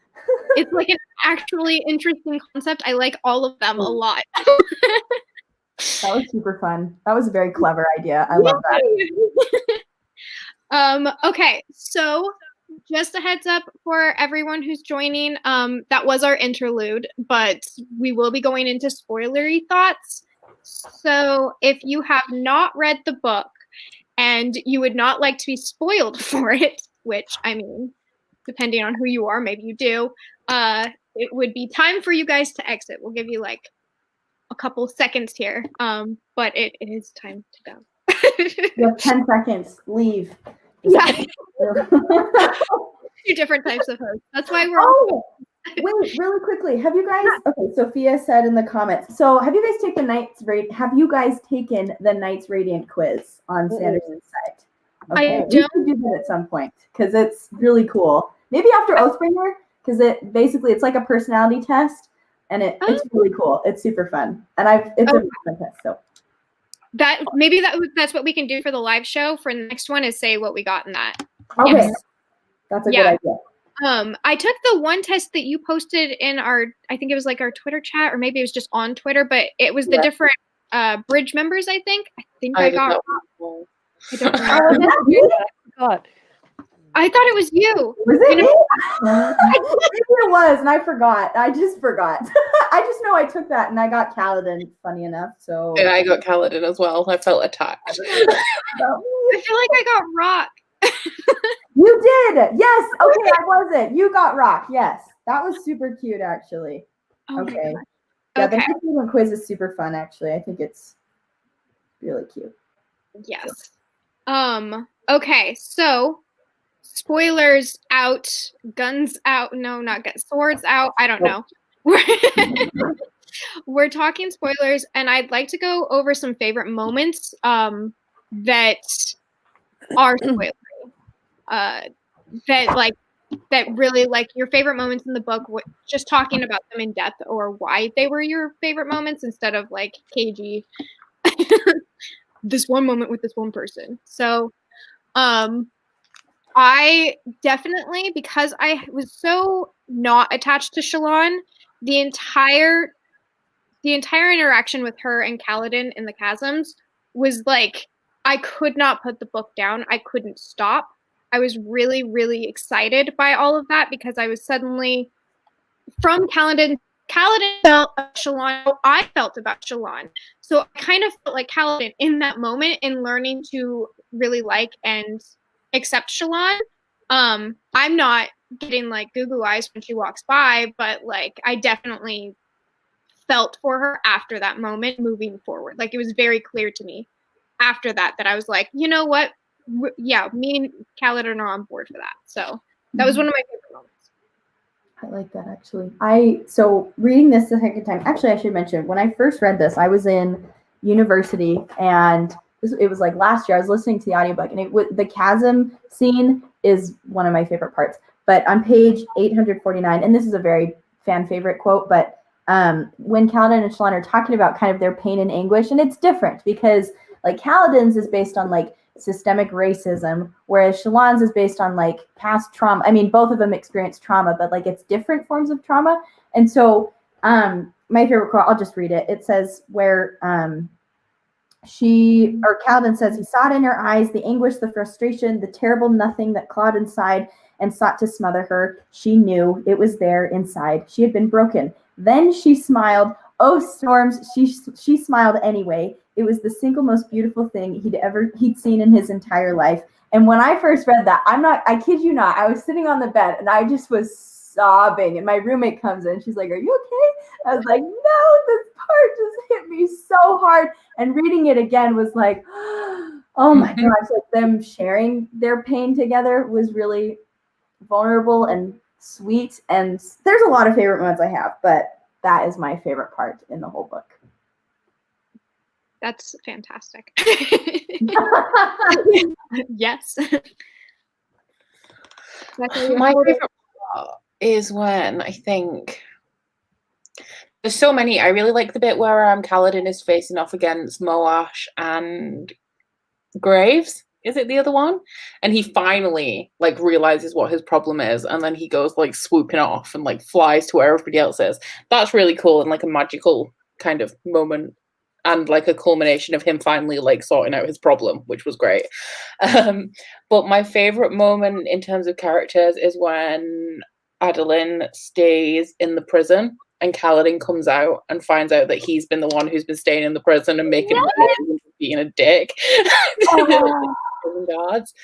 [SPEAKER 1] It's like an actually interesting concept. I like all of them a lot.
[SPEAKER 2] That was super fun. That was a very clever idea. I love that.
[SPEAKER 1] Okay, so just a heads up for everyone who's joining. That was our interlude, but we will be going into spoilery thoughts. So if you have not read the book and you would not like to be spoiled for it, which I mean, depending on who you are, maybe you do, it would be time for you guys to exit. We'll give you like a couple seconds here, but it is time to go.
[SPEAKER 2] You have 10 seconds. Leave.
[SPEAKER 1] Yeah. Two different types of hosts. That's why we're
[SPEAKER 2] wait, really quickly. Have you guys okay, Sophia said in the comments. So have you guys taken the Knights Radiant quiz on Sanderson's site? Okay. We should do that at some point because it's really cool. Maybe after Oathbringer, because it's like a personality test and it's really cool. It's super fun. And it's a fun test, so
[SPEAKER 1] that's what we can do for the live show. For the next one is say what we got in that.
[SPEAKER 2] Okay. Yes. That's a good idea.
[SPEAKER 1] I took the one test that you posted in I think it was like our Twitter chat, or maybe it was just on Twitter, but it was the different bridge members, I think. I got I don't remember. I thought it was you.
[SPEAKER 2] Was it me? Maybe it was, and I forgot. I just forgot. I just know I took that, and I got Kaladin, funny enough. So
[SPEAKER 4] and I got Kaladin as well. I felt attacked.
[SPEAKER 1] I feel like I got Rock.
[SPEAKER 2] You did. Yes. Okay, I wasn't. You got Rock. Yes. That was super cute, actually. Okay. Yeah, the next one quiz is super fun, actually. I think it's really cute.
[SPEAKER 1] Yes. Okay, so spoilers out, guns out. No, not guns. Swords out. I don't know. We're talking spoilers, and I'd like to go over some favorite moments that are spoilery. That really like your favorite moments in the book, just talking about them in depth or why they were your favorite moments instead of like cagey this one moment with this one person. So I definitely, because I was so not attached to Shallan, the entire interaction with her and Kaladin in the chasms was like I could not put the book down. I couldn't stop. I was really, really excited by all of that because I was suddenly from Kaladin felt Shallan how I felt about Shallan. So I kind of felt like Kaladin in that moment in learning to really like and accept Shallan. I'm not getting like goo eyes when she walks by, but like I definitely felt for her after that moment moving forward. Like it was very clear to me after that I was like, you know what? Yeah, me and Kaladin are on board for that. So that was one of my favorite moments.
[SPEAKER 2] I like that, actually. So reading this the second time, actually, I should mention, when I first read this, I was in university, and it was like last year. I was listening to the audiobook, and the chasm scene is one of my favorite parts. But on page 849, and this is a very fan favorite quote, but when Kaladin and Shallan are talking about kind of their pain and anguish, and it's different because like Kaladin's is based on like systemic racism, whereas Shallan's is based on like past trauma. I mean, both of them experience trauma, but like it's different forms of trauma. And so my favorite quote, I'll just read it. It says where Kaladin says, he saw it in her eyes, the anguish, the frustration, the terrible nothing that clawed inside and sought to smother her. She knew it was there inside. She had been broken. Then she smiled. Oh, storms, she smiled anyway. It was the single most beautiful thing he'd seen in his entire life. And when I first read that, I kid you not, I was sitting on the bed and I just was sobbing. And my roommate comes in, she's like, "Are you okay?" I was like, "No, this part just hit me so hard." And reading it again was like, oh my gosh, like them sharing their pain together was really vulnerable and sweet. And there's a lot of favorite moments I have, but that is my favorite part in the whole book.
[SPEAKER 1] That's fantastic. Yes.
[SPEAKER 4] My favorite part is when I think there's so many. I really like the bit where Kaladin is facing off against Moash and Graves. Is it the other one? And he finally like realizes what his problem is, and then he goes like swooping off and like flies to where everybody else is. That's really cool and like a magical kind of moment, and like a culmination of him finally like sorting out his problem, which was great. But my favorite moment in terms of characters is when Adolin stays in the prison and Kaladin comes out and finds out that he's been the one who's been staying in the prison and making being a dick to the prison guards.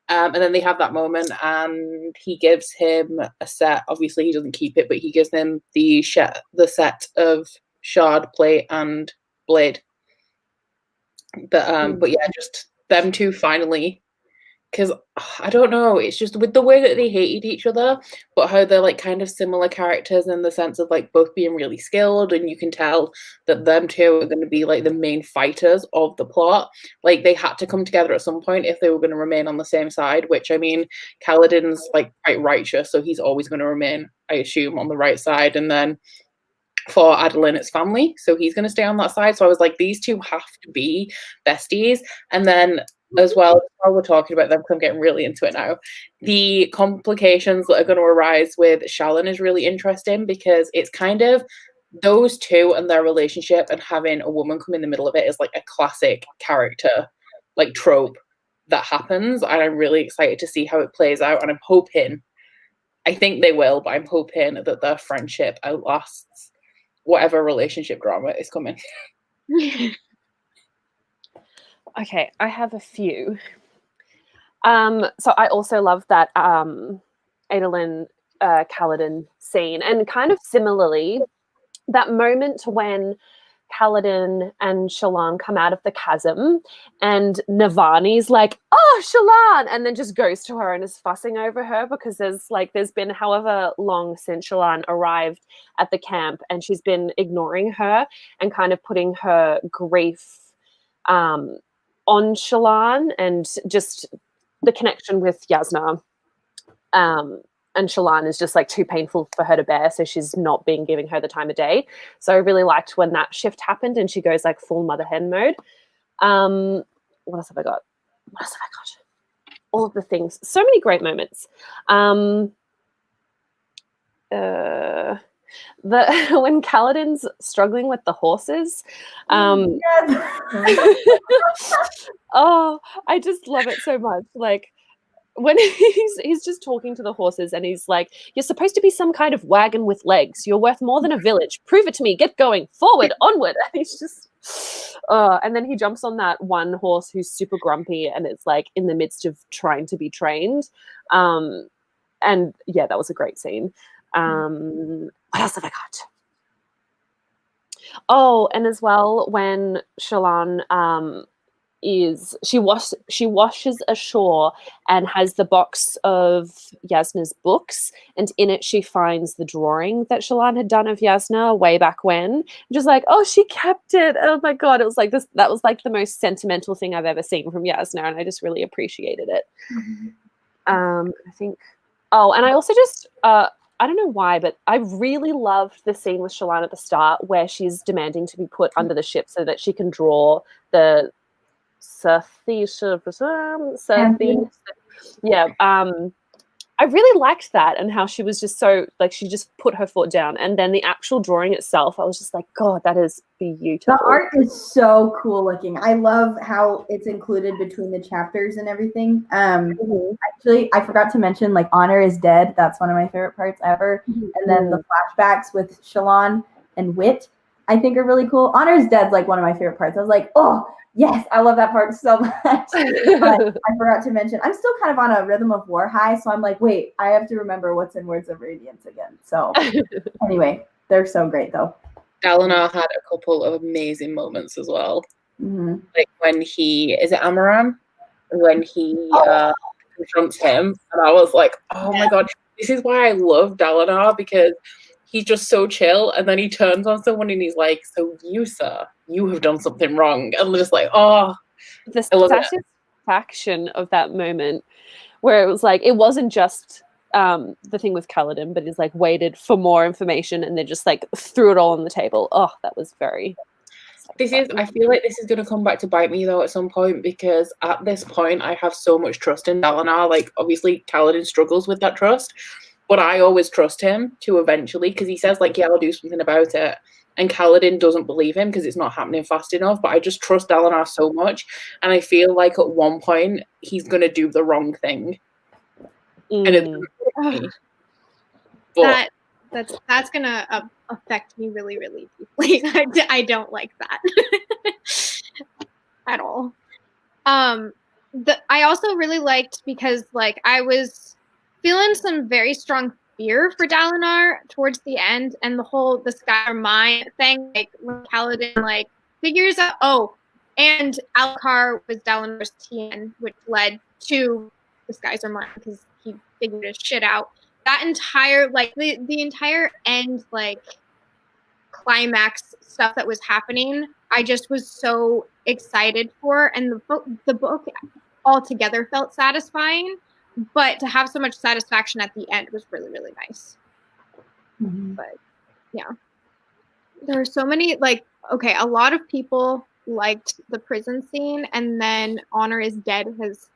[SPEAKER 4] And then they have that moment and he gives him a set. Obviously he doesn't keep it, but he gives him the set of shard, plate and blade. But yeah, just them two finally, because I don't know, it's just with the way that they hated each other, but how they're like kind of similar characters in the sense of like both being really skilled, and you can tell that them two are going to be like the main fighters of the plot. Like they had to come together at some point if they were going to remain on the same side, which I mean, Kaladin's like quite righteous, so he's always going to remain, I assume, on the right side, and then for Adolin, it's family, so he's going to stay on that side. So I was like, these two have to be besties. And then as well, while we're talking about them, because I'm getting really into it now, the complications that are going to arise with Shallan is really interesting, because it's kind of those two and their relationship, and having a woman come in the middle of it is like a classic character like trope that happens, and I'm really excited to see how it plays out. And I'm hoping, I think they will, but I'm hoping that their friendship outlasts whatever relationship drama is coming.
[SPEAKER 3] Okay, I have a few. So I also love that Adolin Kaladin scene, and kind of similarly, that moment when Kaladin and Shallan come out of the chasm, and Navani's like, "Oh, Shallan," and then just goes to her and is fussing over her, because there's been however long since Shallan arrived at the camp, and she's been ignoring her and kind of putting her grief on Shallan, and just the connection with Jasnah. And Shallan is just like too painful for her to bear, so she's not been giving her the time of day. So I really liked when that shift happened and she goes like full mother hen mode. What else have I got? All of the things. So many great moments. When Kaladin's struggling with the horses. Oh, I just love it so much. Like, when he's just talking to the horses and he's like, "You're supposed to be some kind of wagon with legs. You're worth more than a village. Prove it to me. Get going. Forward, onward." And he's just, and then he jumps on that one horse who's super grumpy and it's like in the midst of trying to be trained. And yeah, that was a great scene. What else have I got? Oh, and as well, when Shallan she washes ashore and has the box of Jasnah's books, and in it she finds the drawing that Shallan had done of Jasnah way back when. Just like, oh, she kept it. Oh my god, it was like this. That was like the most sentimental thing I've ever seen from Jasnah, and I just really appreciated it. I think. Oh, and I also just I don't know why, but I really loved the scene with Shallan at the start where she's demanding to be put under the ship so that she can draw the yeah. I really liked that, and how she was just so like, she just put her foot down, and then the actual drawing itself, I was just like, God, that is beautiful.
[SPEAKER 2] The art is so cool looking. I love how it's included between the chapters and everything. Actually, I forgot to mention, like, Honor is dead. That's one of my favorite parts ever. And then the flashbacks with Shallan and Wit. I think are really cool. Honor's Dead's like one of my favorite parts. I was like, oh, yes, I love that part so much. But I forgot to mention, I'm still kind of on a Rhythm of War high, so I'm like, wait, I have to remember what's in Words of Radiance again. So anyway, they're so great though.
[SPEAKER 4] Dalinar had a couple of amazing moments as well.
[SPEAKER 2] Mm-hmm.
[SPEAKER 4] Like when is it Amaram? When he confronts him, and I was like, oh my god, this is why I love Dalinar, because he's just so chill, and then he turns on someone and he's like, so you, sir, you have done something wrong. And we're just like, oh.
[SPEAKER 3] The satisfaction of that moment where it was like, it wasn't just the thing with Kaladin, but he's like waited for more information and then just like threw it all on the table. Oh, that was very...
[SPEAKER 4] I feel like this is going to come back to bite me though at some point, because at this point I have so much trust in Dalinar. Like, obviously Kaladin struggles with that trust, but I always trust him to eventually, because he says like, yeah, I'll do something about it, and Kaladin doesn't believe him because it's not happening fast enough. But I just trust Dalinar so much, and I feel like at one point he's going to do the wrong thing. And it's
[SPEAKER 1] that's gonna affect me really, really deeply. I don't like that at all. I also really liked, because like I was feeling some very strong fear for Dalinar towards the end, and the Sky are mine thing, like when Kaladin like figures out, and Alcar was Dalinar's TN, which led to the Skies are mine because he figured his shit out. That entire like the entire end like climax stuff that was happening, I just was so excited for, and the book altogether felt satisfying, but to have so much satisfaction at the end was really, really nice. Mm-hmm. But yeah, there are so many like, okay, a lot of people liked the prison scene, and then Honor is Dead has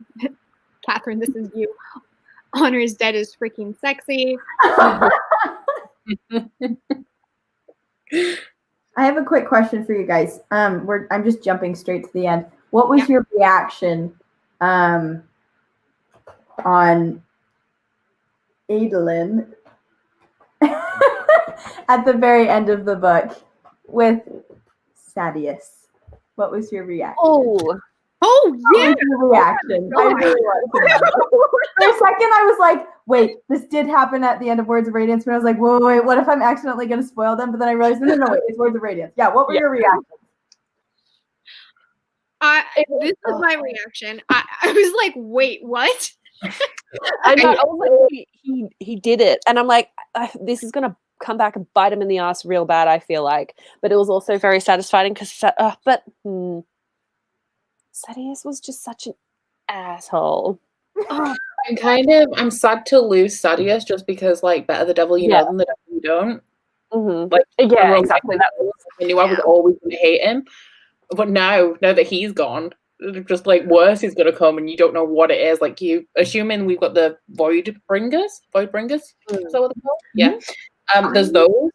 [SPEAKER 1] Catherine, this is you. Honor is Dead is freaking sexy.
[SPEAKER 2] I have a quick question for you guys. I'm just jumping straight to the end. What was your reaction on Adolin at the very end of the book with Sadeas? What was your reaction?
[SPEAKER 1] Oh yeah!
[SPEAKER 2] Reaction. I really for a second, I was like, "Wait, this did happen at the end of Words of Radiance." But I was like, "Wait, what if I'm accidentally going to spoil them?" But then I realized, no, wait, it's Words of Radiance. Yeah, what were your reactions?
[SPEAKER 1] This was my reaction. I was like, "Wait, what?"
[SPEAKER 3] I know. I was like, he did it, and I'm like, this is going to come back and bite him in the ass real bad. I feel like, but it was also very satisfying because, Sadeas was just such an asshole.
[SPEAKER 4] I'm sad to lose Sadeas just because, like, better the devil you know than the devil you don't.
[SPEAKER 3] Mm-hmm.
[SPEAKER 4] Like,
[SPEAKER 3] exactly.
[SPEAKER 4] I knew I was always going to hate him, but now that he's gone, just like worse is going to come, and you don't know what it is. Like, you assuming we've got the Voidbringers. Is that what they're called? Yeah. There's those,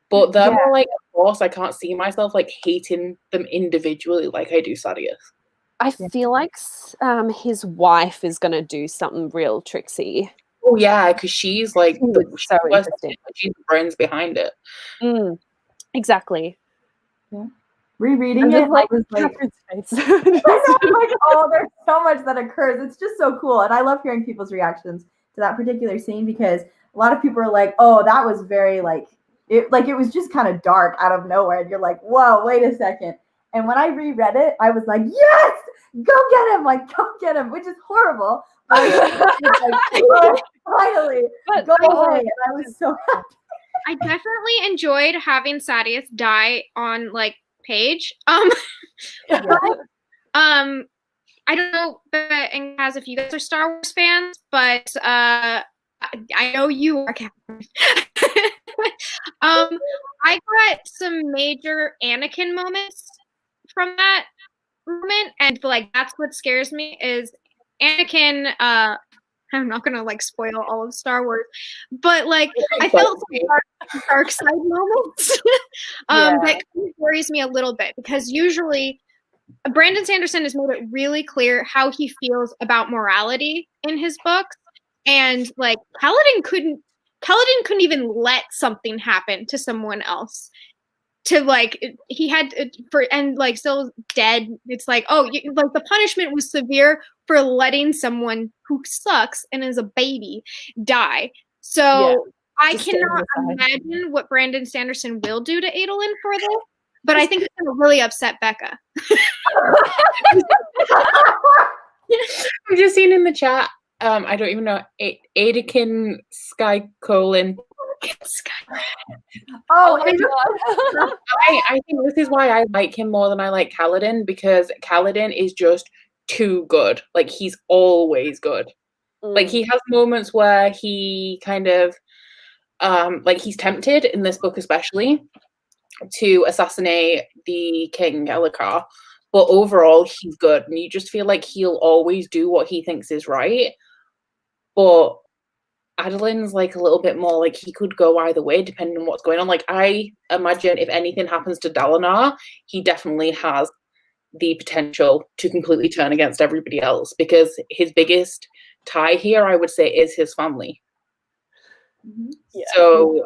[SPEAKER 4] but they're more like a force. I can't see myself like hating them individually like I do Sadeas.
[SPEAKER 3] I feel like his wife is going to do something real tricksy.
[SPEAKER 4] Oh, yeah, because she's like
[SPEAKER 3] so interesting.
[SPEAKER 4] She's the brains behind it.
[SPEAKER 3] Exactly.
[SPEAKER 2] Yeah. Rereading it, like, was like, there's so much that occurs. It's just so cool. And I love hearing people's reactions to that particular scene, because a lot of people are like, oh, that was very it was just kind of dark out of nowhere. And you're like, whoa, wait a second. And when I reread it, I was like, yes, go get him, which is horrible. But finally, go away. And I was so happy.
[SPEAKER 1] I definitely enjoyed having Sadeas die on page. I don't know if you guys are Star Wars fans, but I know you are, Catherine. I got some major Anakin moments from that moment, and that's what scares me is Anakin. I'm not gonna spoil all of Star Wars, but I felt some dark side moments that kind of worries me a little bit, because usually Brandon Sanderson has made it really clear how he feels about morality in his books, and Kaladin couldn't even let something happen to someone else. to like he had for and like still dead. It's like, oh, like the punishment was severe for letting someone who sucks and is a baby die. So I cannot imagine what Brandon Sanderson will do to Adolin for this, but I think it's going to really upset Becca.
[SPEAKER 4] I've just seen in the chat, I don't even know, Adakin Sky Colon.
[SPEAKER 2] Oh
[SPEAKER 3] my God.
[SPEAKER 4] I think this is why I like him more than I like Kaladin, because Kaladin is just too good. Like, he's always good. Like, he has moments where he kind of, like, he's tempted, in this book especially, to assassinate the King Elhokar. But overall, he's good. And you just feel like he'll always do what he thinks is right. But Adolin's like a little bit more like he could go either way depending on what's going on. Like, I imagine if anything happens to Dalinar, he definitely has the potential to completely turn against everybody else, because his biggest tie here, I would say, is his family.
[SPEAKER 3] Yeah.
[SPEAKER 4] So,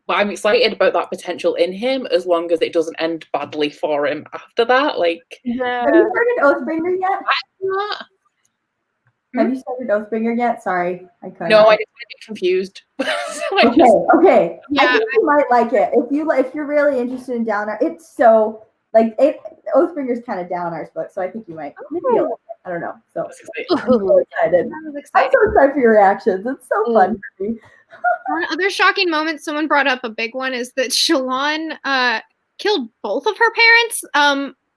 [SPEAKER 4] but I'm excited about that potential in him, as long as it doesn't end badly for him after that. Like,
[SPEAKER 2] have you started Oathbringer yet?
[SPEAKER 4] I'm not.
[SPEAKER 2] Have you started Oathbringer yet? Sorry, I couldn't.
[SPEAKER 4] No, I just get confused.
[SPEAKER 2] Okay.
[SPEAKER 1] Yeah,
[SPEAKER 2] I think you might like it if you're really interested in Dalinar. It's so like Oathbringer's kind of Dalinar's book, so I think you might. Maybe you'll like it. I don't know. So I'm so excited. I'm so excited for your reactions. It's so fun for me.
[SPEAKER 1] One other shocking moment someone brought up, a big one, is that Shallan killed both of her parents.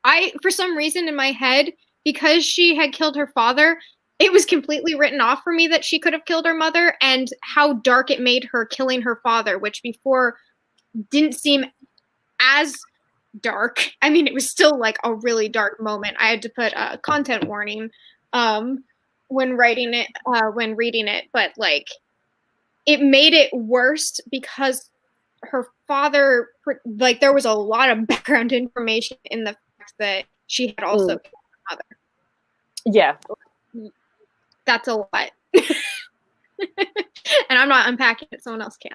[SPEAKER 1] I, for some reason in my head, because she had killed her father, it was completely written off for me that she could have killed her mother, and how dark it made her killing her father, which before didn't seem as dark. I mean, it was still like a really dark moment. I had to put a content warning when reading it, but like it made it worse because her father, like, there was a lot of background information in the fact that she had also killed her mother.
[SPEAKER 3] Yeah.
[SPEAKER 1] That's a lot. And I'm not unpacking it, someone else can.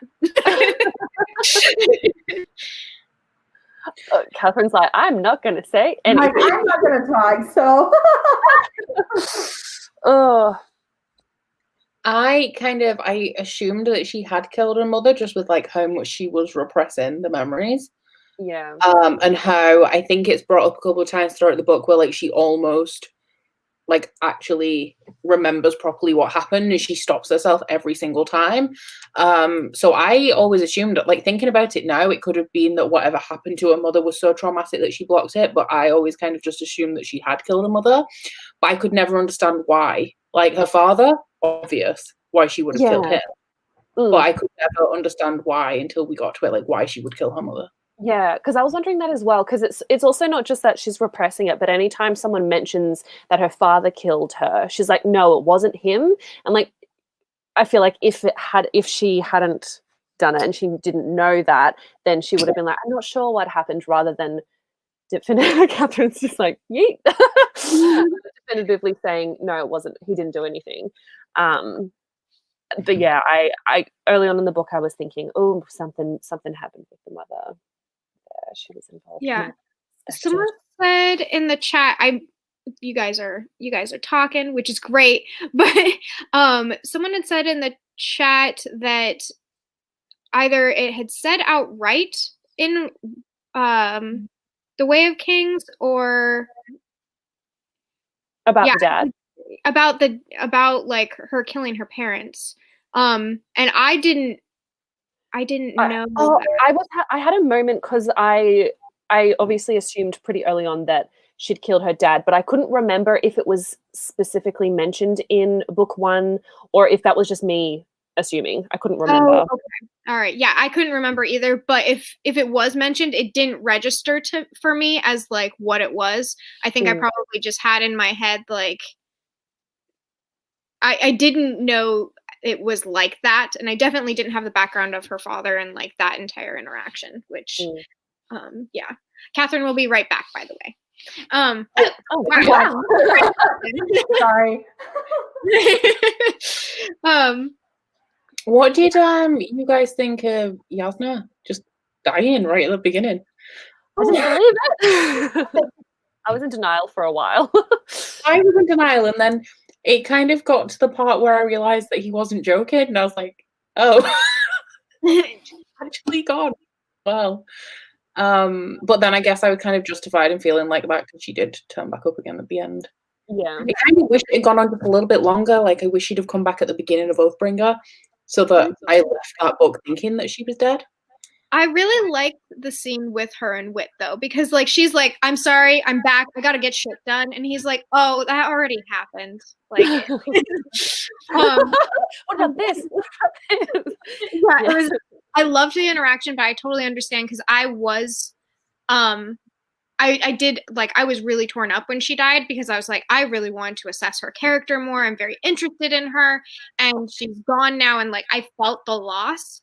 [SPEAKER 3] Catherine's like, I'm not going to say anything.
[SPEAKER 2] I'm not going to talk, so.
[SPEAKER 4] I assumed that she had killed her mother, just with like how much she was repressing the memories.
[SPEAKER 3] Yeah.
[SPEAKER 4] And how I think it's brought up a couple of times throughout the book where like she almost like actually remembers properly what happened, and she stops herself every single time. So I always assumed that, like, thinking about it now, it could have been that whatever happened to her mother was so traumatic that she blocked it, but I always kind of just assumed that she had killed her mother. But I could never understand why. Like, her father, obvious why she would have killed him. But I could never understand why until we got to it, like why she would kill her mother.
[SPEAKER 3] Yeah, because I was wondering that as well, because it's also not just that she's repressing it, but anytime someone mentions that her father killed her, she's like, no, it wasn't him. And like, I feel like if she hadn't done it and she didn't know that, then she would have been like, I'm not sure what happened, rather than Catherine's just like, yeet. Definitively saying, no, it wasn't, he didn't do anything. But yeah, I early on in the book I was thinking, oh, something happened with the mother. She was involved.
[SPEAKER 1] Yeah. Someone said in the chat, you guys are talking, which is great, but someone had said in the chat that either it had said outright in The Way of Kings, or
[SPEAKER 3] about the dad,
[SPEAKER 1] about like her killing her parents, and I didn't know.
[SPEAKER 3] I had a moment because I obviously assumed pretty early on that she'd killed her dad, but I couldn't remember if it was specifically mentioned in book 1 or if that was just me assuming. I couldn't remember.
[SPEAKER 1] Oh, okay. All right. Yeah, I couldn't remember either, but if it was mentioned, it didn't register for me as like what it was. I think I probably just had in my head like I didn't know it was like that, and I definitely didn't have the background of her father and like that entire interaction, which yeah. Catherine will be right back, by the way.
[SPEAKER 2] Wow. Sorry.
[SPEAKER 4] What did you guys think of Jasnah just dying right at the beginning?
[SPEAKER 3] I didn't believe it. I was in denial for a while.
[SPEAKER 4] I was in denial, and then it kind of got to the part where I realized that he wasn't joking, and I was like, oh, actually gone. Well, but then I guess I was kind of justified in feeling like that because she did turn back up again at the end.
[SPEAKER 3] Yeah.
[SPEAKER 4] I kind of wish it had gone on just a little bit longer. Like, I wish she'd have come back at the beginning of Oathbringer so that I left that book thinking that she was dead.
[SPEAKER 1] I really liked the scene with her and Wit though, because like she's like, "I'm sorry, I'm back. I gotta get shit done," and he's like, "Oh, that already happened." Like,
[SPEAKER 3] what about this?
[SPEAKER 1] yeah, it was. I loved the interaction, but I totally understand because I was, I did like I was really torn up when she died because I was like, I really wanted to assess her character more. I'm very interested in her, and she's gone now, and like I felt the loss.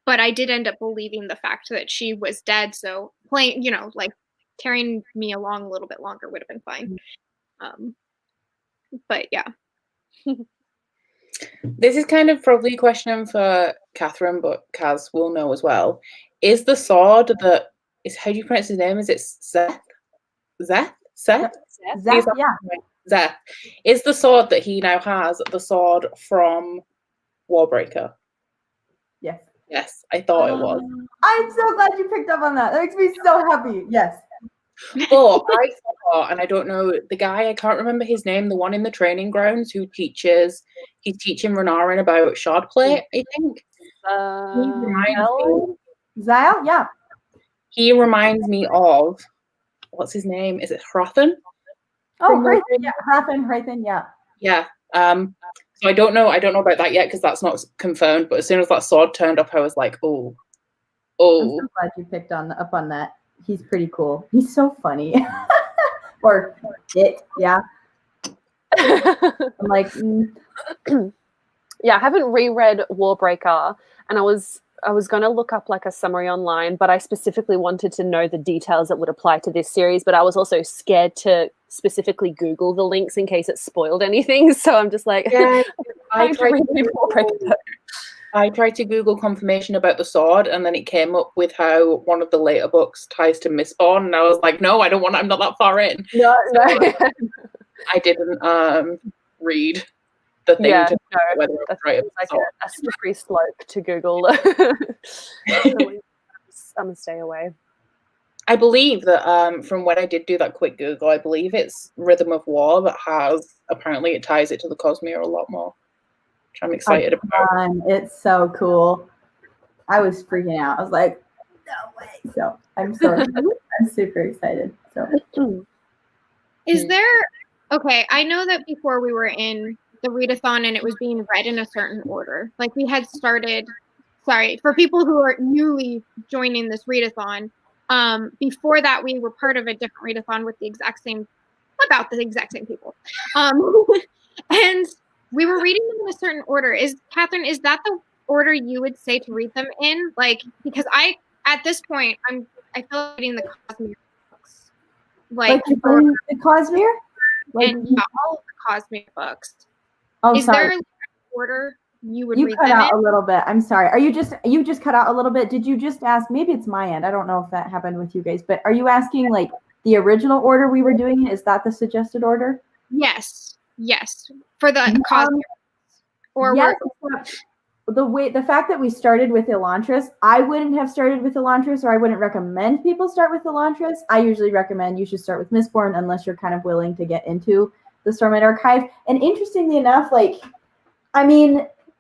[SPEAKER 1] But I did end up believing the fact that she was dead. So playing, like carrying me along a little bit longer would have been fine. But yeah.
[SPEAKER 4] This is kind of probably a question for Catherine, but Kaz will know as well. Is the sword that is, how do you pronounce his name? Is it Sept? Sept?
[SPEAKER 2] Zeth, yeah.
[SPEAKER 4] Zeth. Is the sword that he now has the sword from Warbreaker?
[SPEAKER 2] Yes.
[SPEAKER 4] Yes, I thought it was.
[SPEAKER 2] I'm so glad you picked up on that. That makes me so happy. Yes.
[SPEAKER 4] But I thought, and I don't know, the guy, I can't remember his name, the one in the training grounds who teaches, he's teaching Renarin about shardplay, I think.
[SPEAKER 2] Zyle? Yeah.
[SPEAKER 4] He reminds me of, what's his name? Is it Hrathen?
[SPEAKER 2] Oh, Hrathen, yeah. Hrathen, yeah.
[SPEAKER 4] Yeah. So I don't know about that yet because that's not confirmed. But as soon as that sword turned up, I was like, oh.
[SPEAKER 2] I'm so glad you picked up on that. He's pretty cool. He's so funny. Or it, yeah. I'm like,
[SPEAKER 3] yeah, I haven't reread Warbreaker, and I was going to look up like a summary online, but I specifically wanted to know the details that would apply to this series, but I was also scared to specifically Google the links in case it spoiled anything. So I'm just like,
[SPEAKER 4] yeah, I tried to Google confirmation about the sword, and then it came up with how one of the later books ties to Mistborn, and I was like, no, I don't want. I'm not that far in.
[SPEAKER 3] No.
[SPEAKER 4] I didn't read the thing to know whether it was right.
[SPEAKER 3] Like a slippery slope to Google. I'm gonna stay away.
[SPEAKER 4] I believe that from when I did do that quick Google, I believe it's Rhythm of War that has, apparently it ties it to the Cosmere a lot more, which I'm excited about.
[SPEAKER 2] It's so cool. I was freaking out. I was like, no way. So I'm super excited. So
[SPEAKER 1] Is there, okay, I know that before we were in the readathon and it was being read in a certain order. Like we had started, sorry, for people who are newly joining this readathon, before that we were part of a different readathon with about the exact same people. And we were reading them in a certain order. Catherine, is that the order you would say to read them in? Like, because at this point, I feel like reading the Cosmere books. Like
[SPEAKER 2] the Cosmere?
[SPEAKER 1] And all of the Cosmere books.
[SPEAKER 2] Oh,
[SPEAKER 1] is there an order you would read them in?
[SPEAKER 2] You cut out a little bit. I'm sorry. You just cut out a little bit. Did you just ask, maybe it's my end. I don't know if that happened with you guys, but are you asking like the original order we were doing? Is that the suggested order?
[SPEAKER 1] Yes. For the Cosmere. Or
[SPEAKER 2] yes, the fact that we started with Elantris, I wouldn't have started with Elantris, or I wouldn't recommend people start with Elantris. I usually recommend you should start with Mistborn unless you're kind of willing to get into the Stormlight Archive. And interestingly enough, like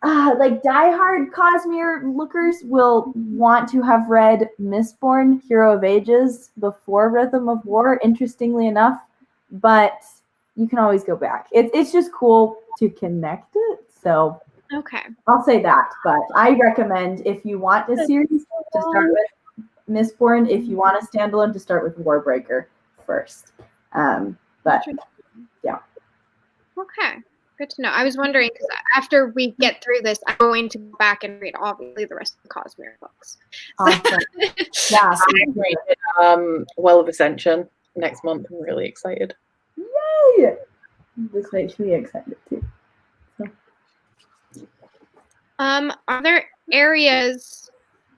[SPEAKER 2] diehard Cosmere lookers will want to have read Mistborn, Hero of Ages before Rhythm of War, interestingly enough, but you can always go back. It's just cool to connect it. So
[SPEAKER 1] okay,
[SPEAKER 2] I'll say that. But I recommend if you want a series to start with Mistborn, if you want a standalone to start with Warbreaker first. But yeah.
[SPEAKER 1] Okay. Good to know. I was wondering because after we get through this, I'm going to go back and read obviously the rest of the Cosmere books.
[SPEAKER 2] Awesome. Yeah.
[SPEAKER 4] I'm reading Well of Ascension next month. I'm really excited.
[SPEAKER 2] Yay! This makes me excited too. So.
[SPEAKER 1] Are there areas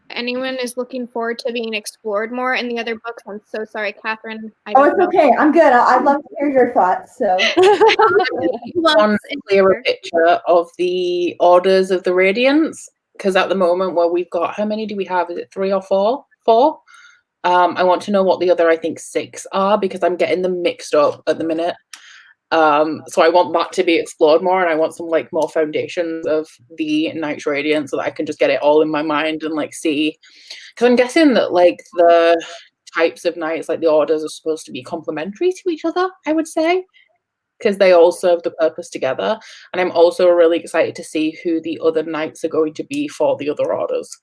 [SPEAKER 1] anyone is looking forward to being explored more in the other books. I'm so sorry, Catherine.
[SPEAKER 2] It's okay. I'm good. I'd love to hear your thoughts. So,
[SPEAKER 4] one clearer picture of the orders of the Radiance, because at the moment where we've got, how many do we have? Is it 3 or 4? 4. I want to know what the other, I think 6 are, because I'm getting them mixed up at the minute. So I want that to be explored more, and I want some like more foundations of the Knights Radiant so that I can just get it all in my mind and like see, because I'm guessing that like the types of knights, like the orders, are supposed to be complementary to each other, I would say, because they all serve the purpose together. And I'm also really excited to see who the other knights are going to be for the other orders.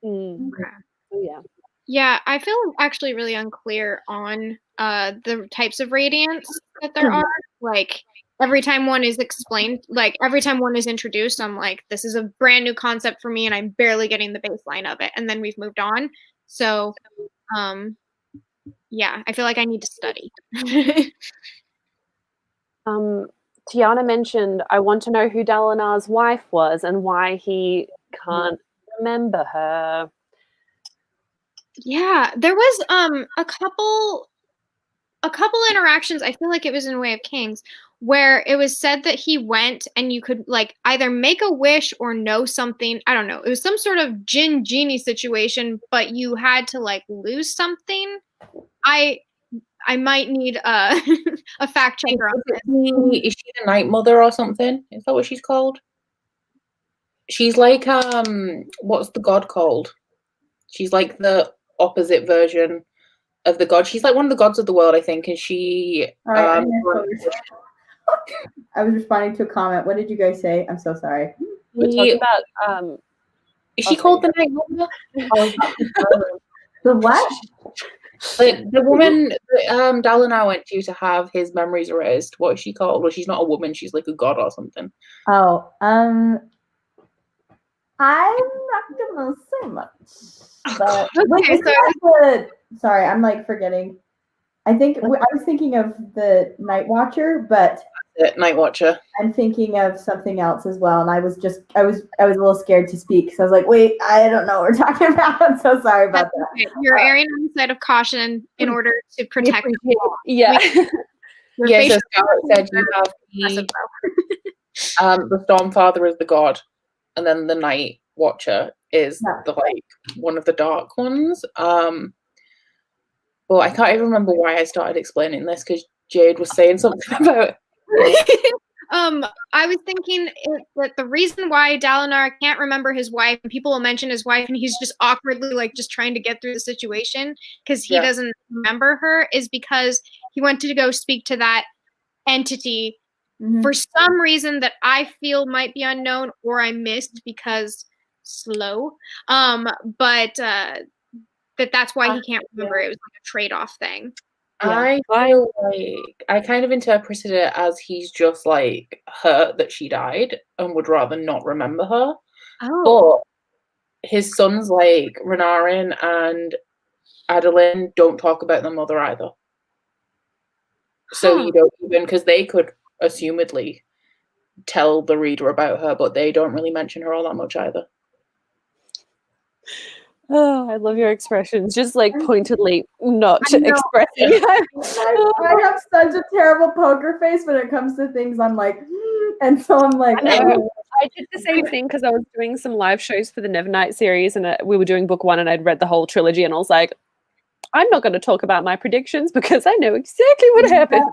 [SPEAKER 3] Okay. Oh, yeah.
[SPEAKER 1] Yeah, I feel actually really unclear on the types of radiance that there are. Like every time one is explained, like every time one is introduced, I'm like, this is a brand new concept for me and I'm barely getting the baseline of it. And then we've moved on. So yeah, I feel like I need to study.
[SPEAKER 3] Tiana mentioned, I want to know who Dalinar's wife was and why he can't remember her.
[SPEAKER 1] Yeah, there was a couple interactions, I feel like it was in Way of Kings, where it was said that he went and you could like either make a wish or know something. I don't know. It was some sort of Jinn genie situation, but you had to like lose something. I might need a fact checker on this.
[SPEAKER 4] Is she the Night Mother or something? Is that what she's called? She's like what's the god called? She's like the opposite version of the god. She's like one of the gods of the world, I think. And she
[SPEAKER 2] I was responding to a comment. What did you guys say? I'm so sorry.
[SPEAKER 3] We're talking about
[SPEAKER 4] is she called the Night Mother?
[SPEAKER 2] The what?
[SPEAKER 4] The woman Dalinar went to have his memories erased. What is she called? Well, she's not a woman, she's like a god or something.
[SPEAKER 2] Oh, I'm not gonna say much. But
[SPEAKER 1] Okay,
[SPEAKER 2] sorry, I'm like forgetting. I think I was thinking of the Night Watcher, but
[SPEAKER 4] Night Watcher.
[SPEAKER 2] I'm thinking of something else as well, and I was a little scared to speak, so I was like, "Wait, I don't know what we're talking about." I'm so sorry about that.
[SPEAKER 1] Okay. You're erring on the side of caution in order to protect.
[SPEAKER 3] Yeah.
[SPEAKER 4] Yeah, so Scarlett said you have the Stormfather is the god, and then the Night Watcher is the like one of the dark ones. Well, I can't even remember why I started explaining this because Jade was saying something about it.
[SPEAKER 1] I was thinking that the reason why Dalinar can't remember his wife, and people will mention his wife, and he's just awkwardly like just trying to get through the situation because he doesn't remember her, is because he went to go speak to that entity for some reason that I feel might be unknown or I missed because slow. But that's why he can't remember. It was like a trade-off thing.
[SPEAKER 4] I feel like I kind of interpreted it as he's just like hurt that she died and would rather not remember her. But his sons like Renarin and Adolin don't talk about their mother either. So you don't even, because they could assumedly tell the reader about her, but they don't really mention her all that much either.
[SPEAKER 3] Oh, I love your expressions. Just like pointedly not expressing.
[SPEAKER 2] I have such a terrible poker face when it comes to things. I'm like, and so I'm like,
[SPEAKER 3] I did the same thing because I was doing some live shows for the Nevernight series, and we were doing book 1, and I'd read the whole trilogy, and I was like, I'm not going to talk about my predictions because I know exactly what happens.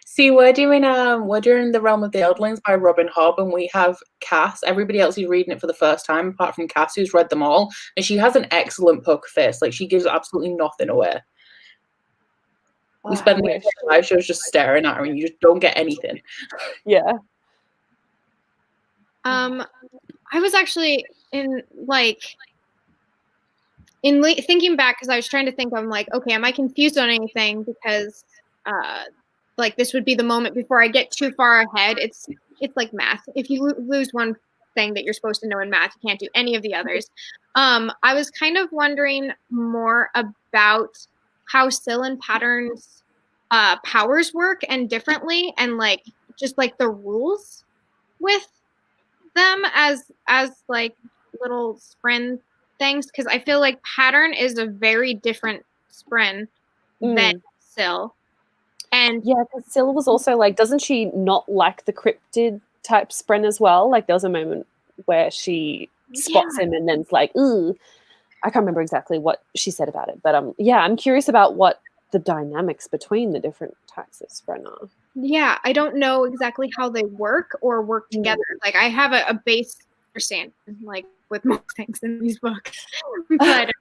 [SPEAKER 4] See, we're doing The Realm of the Eldlings by Robin Hobb, and we have Cass. Everybody else is reading it for the first time, apart from Cass, who's read them all, and she has an excellent poker face. Like, she gives absolutely nothing away. You spend the live shows just staring at her, and you just don't get anything.
[SPEAKER 3] Yeah.
[SPEAKER 1] I was actually thinking back because I was trying to think. I'm like, okay, am I confused on anything? Because like this would be the moment before I get too far ahead. It's like math. If you lose one thing that you're supposed to know in math, you can't do any of the others. I was kind of wondering more about how Sylvan Pattern's powers work and differently, and like just like the rules with them as like little Spren things, because I feel like Pattern is a very different Spren than Syl. And
[SPEAKER 3] yeah, because Syl was also like, doesn't she not like the cryptid type Spren as well? Like there was a moment where she spots him and then's like, ooh. I can't remember exactly what she said about it, but yeah, I'm curious about what the dynamics between the different types of Spren are.
[SPEAKER 1] Yeah, I don't know exactly how they work or work together. Like I have a base understanding, like with most things in these books, but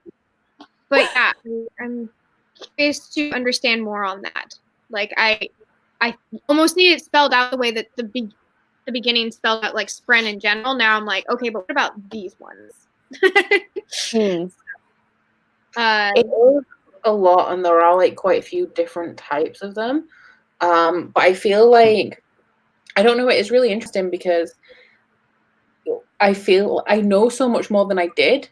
[SPEAKER 1] yeah, I'm curious to understand more on that. Like I almost need it spelled out the way that the beginning spelled out like Spren in general. Now I'm like, okay, but what about these ones?
[SPEAKER 4] It is a lot, and there are like quite a few different types of them. But I feel like I don't know. It is really interesting because I feel I know so much more than I did,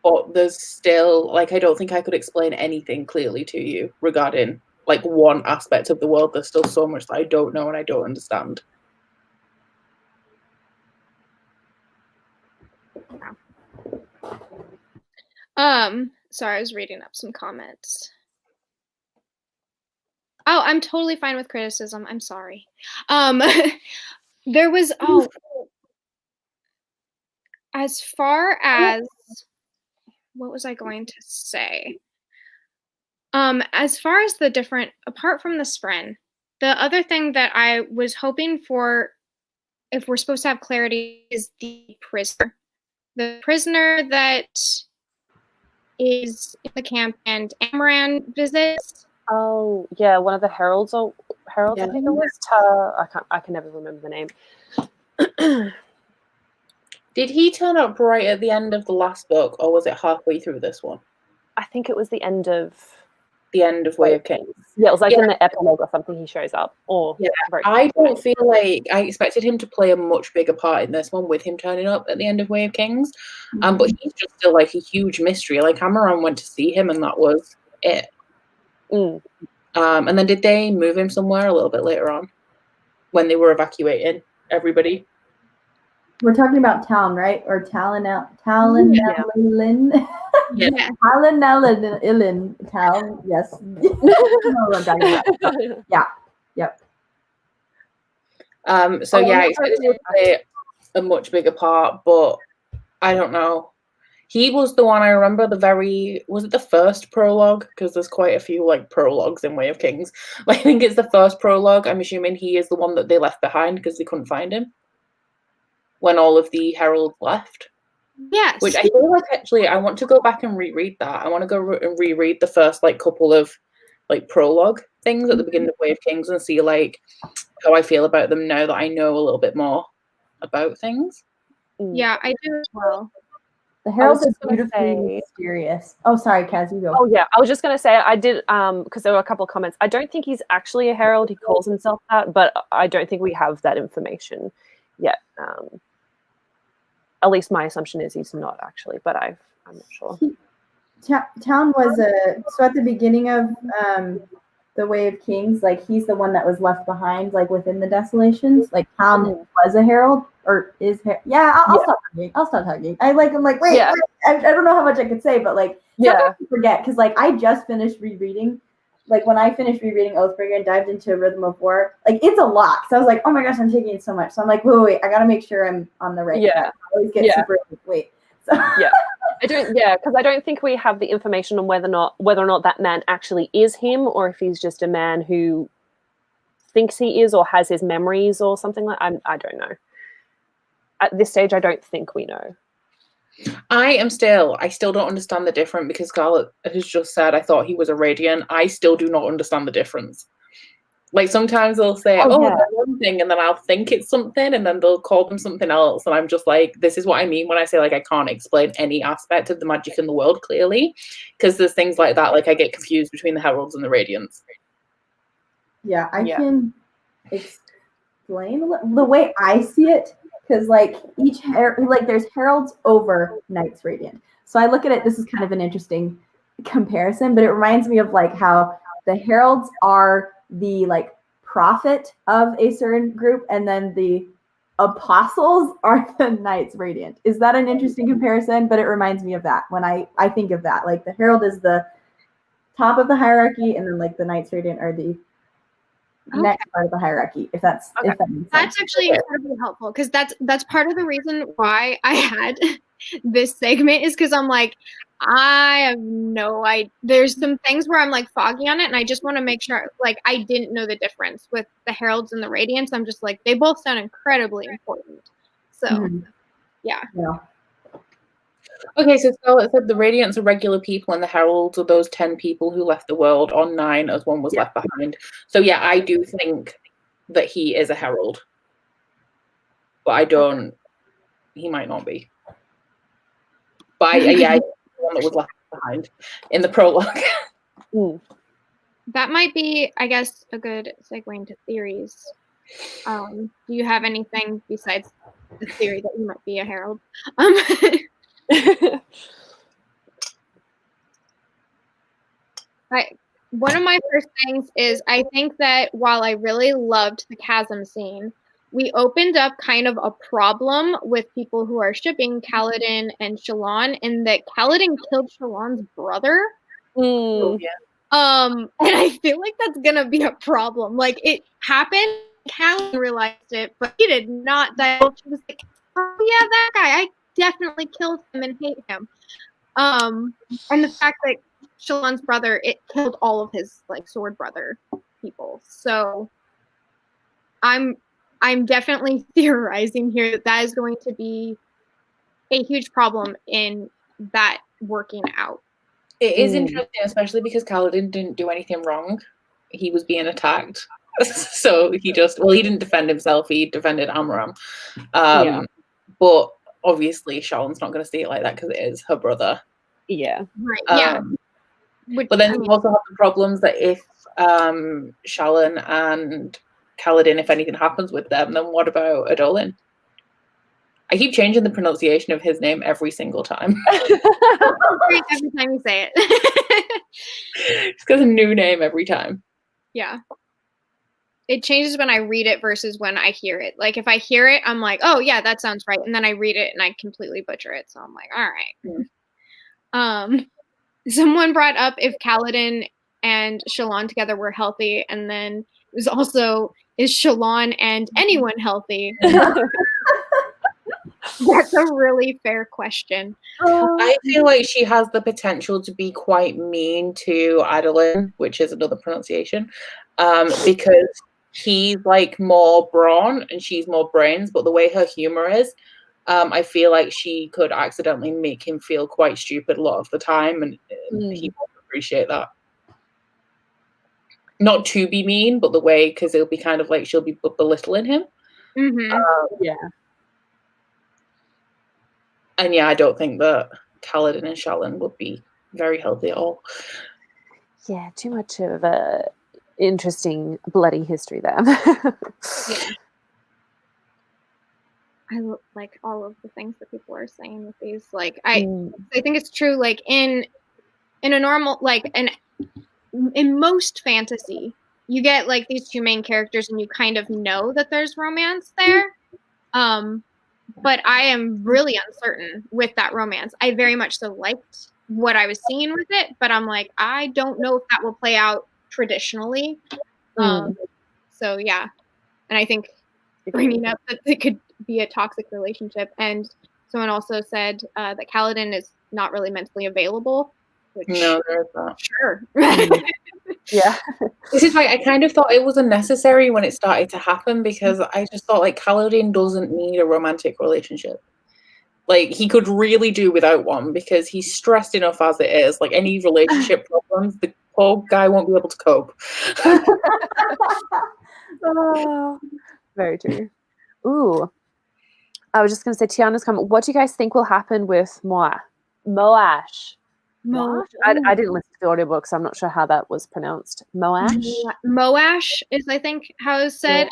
[SPEAKER 4] but there's still like I don't think I could explain anything clearly to you regarding like one aspect of the world. There's still so much that I don't know and I don't understand.
[SPEAKER 1] Sorry, I was reading up some comments. Oh, I'm totally fine with criticism. I'm sorry. There was as far as what was I going to say? As far as the different, apart from the Spren, the other thing that I was hoping for, if we're supposed to have clarity, is the prisoner. The prisoner that is in the camp and Amaran visits.
[SPEAKER 3] Oh yeah, one of the heralds I think it was. I can never remember the name.
[SPEAKER 4] Did he turn up right at the end of the last book, or was it halfway through this one?
[SPEAKER 3] I think it was the end of
[SPEAKER 4] Way of Kings.
[SPEAKER 3] Yeah, it was like in the epilogue or something. He shows up. Or
[SPEAKER 4] I don't feel like I expected him to play a much bigger part in this one with him turning up at the end of Way of Kings. But he's just still like a huge mystery. Like Amaran went to see him, and that was it. And then did they move him somewhere a little bit later on when they were evacuating everybody?
[SPEAKER 2] We're talking about Talon, right? Or Talinellin.
[SPEAKER 1] Yeah.
[SPEAKER 2] Talinellin. Tal. Yes. Yeah. Yep.
[SPEAKER 4] So yeah, I expected him to play a much bigger part, but I don't know. He was the one I remember was it the first prologue? Because there's quite a few like prologues in Way of Kings. Like, I think it's the first prologue. I'm assuming he is the one that they left behind because they couldn't find him when all of the heralds left.
[SPEAKER 1] Yes.
[SPEAKER 4] Which I feel like actually I want to go back and reread that. I want to go and reread the first like couple of like prologue things at the beginning of Way of Kings and see like how I feel about them now that I know a little bit more about things.
[SPEAKER 1] Yeah, I do as well.
[SPEAKER 2] The heralds are beautifully mysterious. Oh, sorry, Kaz, you go.
[SPEAKER 3] Oh yeah, I was just gonna say I did because there were a couple of comments. I don't think he's actually a herald. He calls himself that, but I don't think we have that information yet. At least my assumption is he's not actually, but I'm not sure.
[SPEAKER 2] Town was so at the beginning of the Way of Kings, like he's the one that was left behind, like within the Desolations. Like Town was a herald or is I'll stop talking. I'll stop talking. I'm like wait, I don't know how much I could say, but like sometimes I forget because like I just finished rereading. Like when I finished rereading Oathbringer and dived into Rhythm of War, like it's a lot. So I was like, oh my gosh, I'm taking it so much. So I'm like, wait, I gotta make sure I'm on the right track. I always get super wait. So
[SPEAKER 3] because I don't think we have the information on whether or not that man actually is him, or if he's just a man who thinks he is or has his memories or something like. I don't know. At this stage, I don't think we know.
[SPEAKER 4] I still don't understand the difference because Scarlett has just said I thought he was a Radiant. I still do not understand the difference. Like sometimes they'll say, they're one thing, and then I'll think it's something, and then they'll call them something else. And I'm just like, this is what I mean when I say like I can't explain any aspect of the magic in the world clearly. Because there's things like that, like I get confused between the Heralds and the Radiants.
[SPEAKER 2] Yeah, I can explain the way I see it. Because like there's heralds over Knights Radiant. So I look at it, this is kind of an interesting comparison, but it reminds me of like how the heralds are the like prophet of a certain group, and then the apostles are the Knights Radiant. Is that an interesting comparison? But it reminds me of that when I think of that. Like the Herald is the top of the hierarchy, and then like the Knights Radiant are the next part of the hierarchy. If that makes sense.
[SPEAKER 1] That's actually incredibly helpful, because that's part of the reason why I had this segment, is because I'm like, I have no idea. There's some things where I'm like foggy on it, and I just want to make sure, like, I didn't know the difference with the Heralds and the Radiants. I'm just like, they both sound incredibly important. So, yeah.
[SPEAKER 4] Okay, so Scarlett said the Radiants are regular people and the Heralds are those 10 people who left the world on 9 as one was left behind. So yeah, I do think that he is a Herald. But he might not be. But yeah, the one that was left behind in the prologue.
[SPEAKER 1] That might be, I guess, a good segue into theories. Do you have anything besides the theory that you might be a Herald? One of my first things is, I think that while I really loved the chasm scene, we opened up kind of a problem with people who are shipping Kaladin and Shallan, and that Kaladin killed Shallan's brother. And I feel like that's gonna be a problem. Like, it happened, Kaladin realized it, but he did not divulge. He was like, oh yeah, that guy, I definitely killed him and hate him. And the fact that Shallan's brother, it killed all of his like sword brother people. So I'm definitely theorizing here that is going to be a huge problem in that working out.
[SPEAKER 4] It is interesting, especially because Kaladin didn't do anything wrong. He was being attacked. So he didn't defend himself, he defended Amaram. But obviously Shallan's not going to see it like that because it is her brother.
[SPEAKER 3] Yeah.
[SPEAKER 1] Right.
[SPEAKER 4] But then you also have the problems that if Shallan and Kaladin, if anything happens with them, then what about Adolin? I keep changing the pronunciation of his name every single time.
[SPEAKER 1] Every time you say it.
[SPEAKER 4] It's got a new name every time.
[SPEAKER 1] Yeah. It changes when I read it versus when I hear it. Like, if I hear it, I'm like, oh yeah, that sounds right. And then I read it and I completely butcher it. So I'm like, all right. Someone brought up if Kaladin and Shallan together were healthy, and then it was also, is Shallan and anyone healthy? That's a really fair question.
[SPEAKER 4] I feel like she has the potential to be quite mean to Adolin, which is another pronunciation, because he's like more brawn and she's more brains, but the way her humor is, I feel like she could accidentally make him feel quite stupid a lot of the time, and he won't appreciate that. Not to be mean, but the way, because it'll be kind of like she'll be belittling him. And yeah, I don't think that Kaladin and Shallan would be very healthy at all.
[SPEAKER 3] Yeah, too much of a interesting bloody history there.
[SPEAKER 1] I like all of the things that people are saying with these. Like, I think it's true. Like in a normal, like, in most fantasy, you get like these two main characters, and you kind of know that there's romance there. But I am really uncertain with that romance. I very much so liked what I was seeing with it, but I'm like, I don't know if that will play out traditionally. So yeah, and I think bringing up that it could be a toxic relationship. And someone also said that Kaladin is not really mentally available. Which,
[SPEAKER 4] no, there's not.
[SPEAKER 1] Sure.
[SPEAKER 3] Yeah.
[SPEAKER 4] This is why I kind of thought it was unnecessary when it started to happen, because I just thought like Kaladin doesn't need a romantic relationship. Like, he could really do without one, because he's stressed enough as it is. Like, any relationship problems, the poor guy won't be able to cope.
[SPEAKER 3] Very true. Ooh. I was just going to say, Tiana's comment. What do you guys think will happen with Moash? I didn't listen to the audiobook, so I'm not sure how that was pronounced.
[SPEAKER 1] Moash is, I think, how it's said.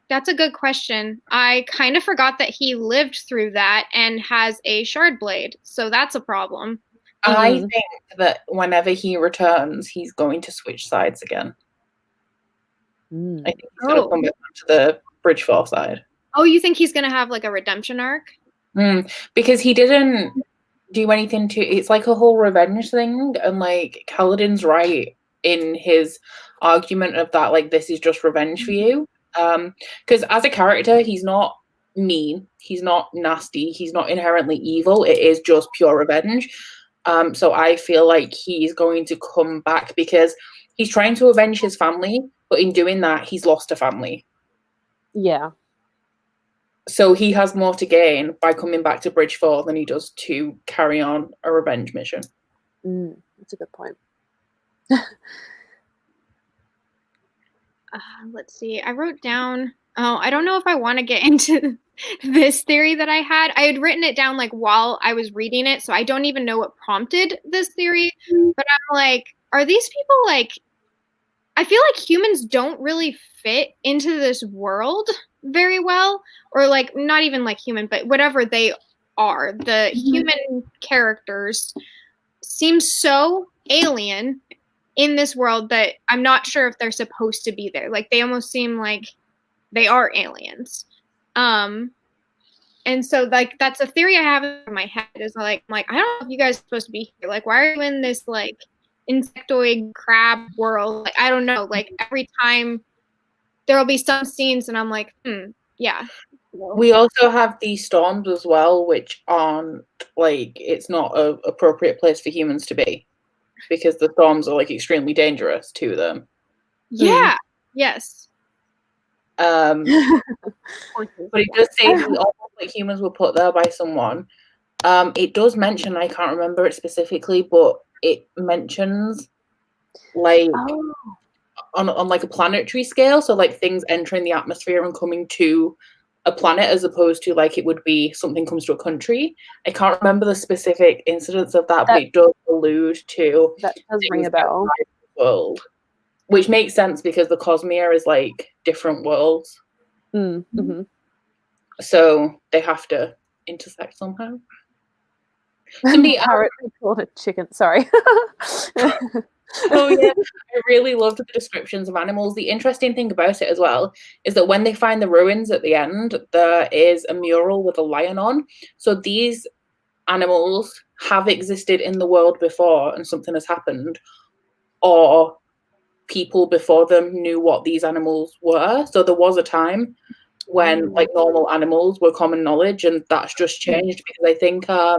[SPEAKER 1] That's a good question. I kind of forgot that he lived through that and has a shard blade, so that's a problem.
[SPEAKER 4] I think that whenever he returns, he's going to switch sides again. I think he's going to come back to the Bridgefall side.
[SPEAKER 1] Oh, you think he's gonna have like a redemption arc?
[SPEAKER 4] Because he didn't do anything to. It's like a whole revenge thing, and like Kaladin's right in his argument of that. Like, this is just revenge for you. Because as a character, he's not mean. He's not nasty. He's not inherently evil. It is just pure revenge. So I feel like he's going to come back because he's trying to avenge his family, but in doing that, he's lost a family.
[SPEAKER 3] Yeah.
[SPEAKER 4] So he has more to gain by coming back to Bridge 4 than he does to carry on a revenge mission.
[SPEAKER 3] That's a good point.
[SPEAKER 1] Let's see. I wrote down. Oh, I don't know if I want to get into this theory that I had. I had written it down like while I was reading it, so I don't even know what prompted this theory. But I'm like, are these people like? I feel like humans don't really fit into this world very well, or like not even like human, but whatever they are. The human characters seem so alien in this world that I'm not sure if they're supposed to be there. Like they almost seem like they are aliens. And so like that's a theory I have in my head is like I don't know if you guys are supposed to be here. Like why are you in this like insectoid crab world? Like I don't know. Like every time there'll be some scenes and I'm like, yeah.
[SPEAKER 4] We also have these storms as well, which aren't like it's not an appropriate place for humans to be. Because the storms are like extremely dangerous to them.
[SPEAKER 1] Yeah. Yes.
[SPEAKER 4] But it does say almost like humans were put there by someone. It does mention, I can't remember it specifically, but it mentions like on like a planetary scale, so like things entering the atmosphere and coming to a planet as opposed to like it would be something comes to a country. I can't remember the specific incidents of that, but it does allude to
[SPEAKER 3] that does ring a bell.
[SPEAKER 4] The world, which makes sense because the Cosmere is like different worlds. So they have to intersect somehow.
[SPEAKER 3] Somebody called it chicken. Sorry.
[SPEAKER 4] Oh yeah, I really loved the descriptions of animals. The interesting thing about it as well is that when they find the ruins at the end, there is a mural with a lion on. So these animals have existed in the world before and something has happened, or people before them knew what these animals were. So there was a time when like normal animals were common knowledge, and that's just changed because I think I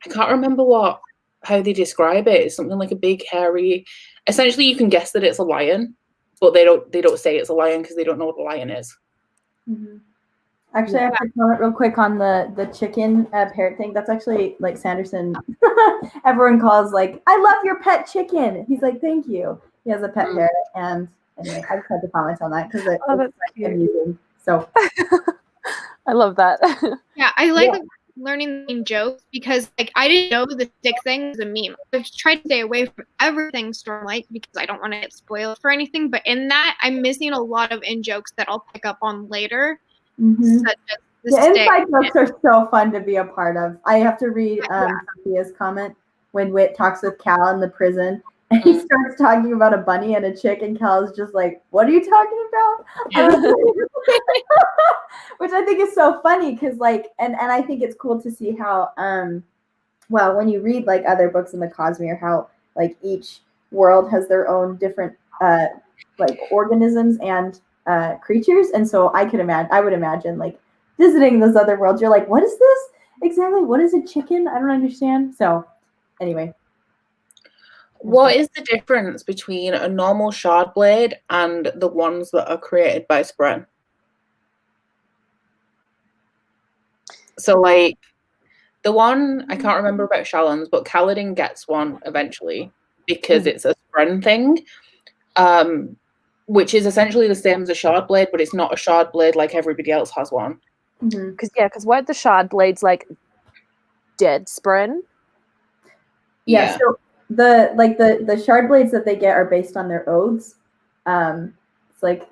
[SPEAKER 4] can't remember how they describe it. It's something like a big hairy. Essentially, you can guess that it's a lion, but they don't say it's a lion because they don't know what a lion is.
[SPEAKER 2] Actually, I have to comment real quick on the chicken parrot thing. That's actually like Sanderson. Everyone calls like, "I love your pet chicken." He's like, "Thank you." He has a pet parrot, and anyway, I just had to comment on that because it's like amusing. So
[SPEAKER 3] I love that.
[SPEAKER 1] Yeah, I like learning jokes because like I didn't know the stick thing was a meme. I've tried to stay away from everything Stormlight because I don't want to get spoiled for anything, but in that I'm missing a lot of in jokes that I'll pick up on later. Such as
[SPEAKER 2] the inside jokes are so fun to be a part of. I have to read Sophia's comment when Wit talks with Cal in the prison and he starts talking about a bunny and a chick and Cal is just like, "What are you talking about?" Which I think is so funny because like and I think it's cool to see how well when you read like other books in the Cosmere how like each world has their own different like organisms and creatures, and so I would imagine like visiting those other worlds, you're like, what is this exactly? What is a chicken? I don't understand. So anyway,
[SPEAKER 4] what is the difference between a normal shard blade and the ones that are created by Spren? So like the one I can't remember about Shallan's, but Kaladin gets one eventually because it's a Spren thing. Which is essentially the same as a shard blade, but it's not a shard blade like everybody else has one.
[SPEAKER 3] Because weren't the shard blades like dead Spren?
[SPEAKER 2] Yeah. So the shard blades that they get are based on their oaths. It's like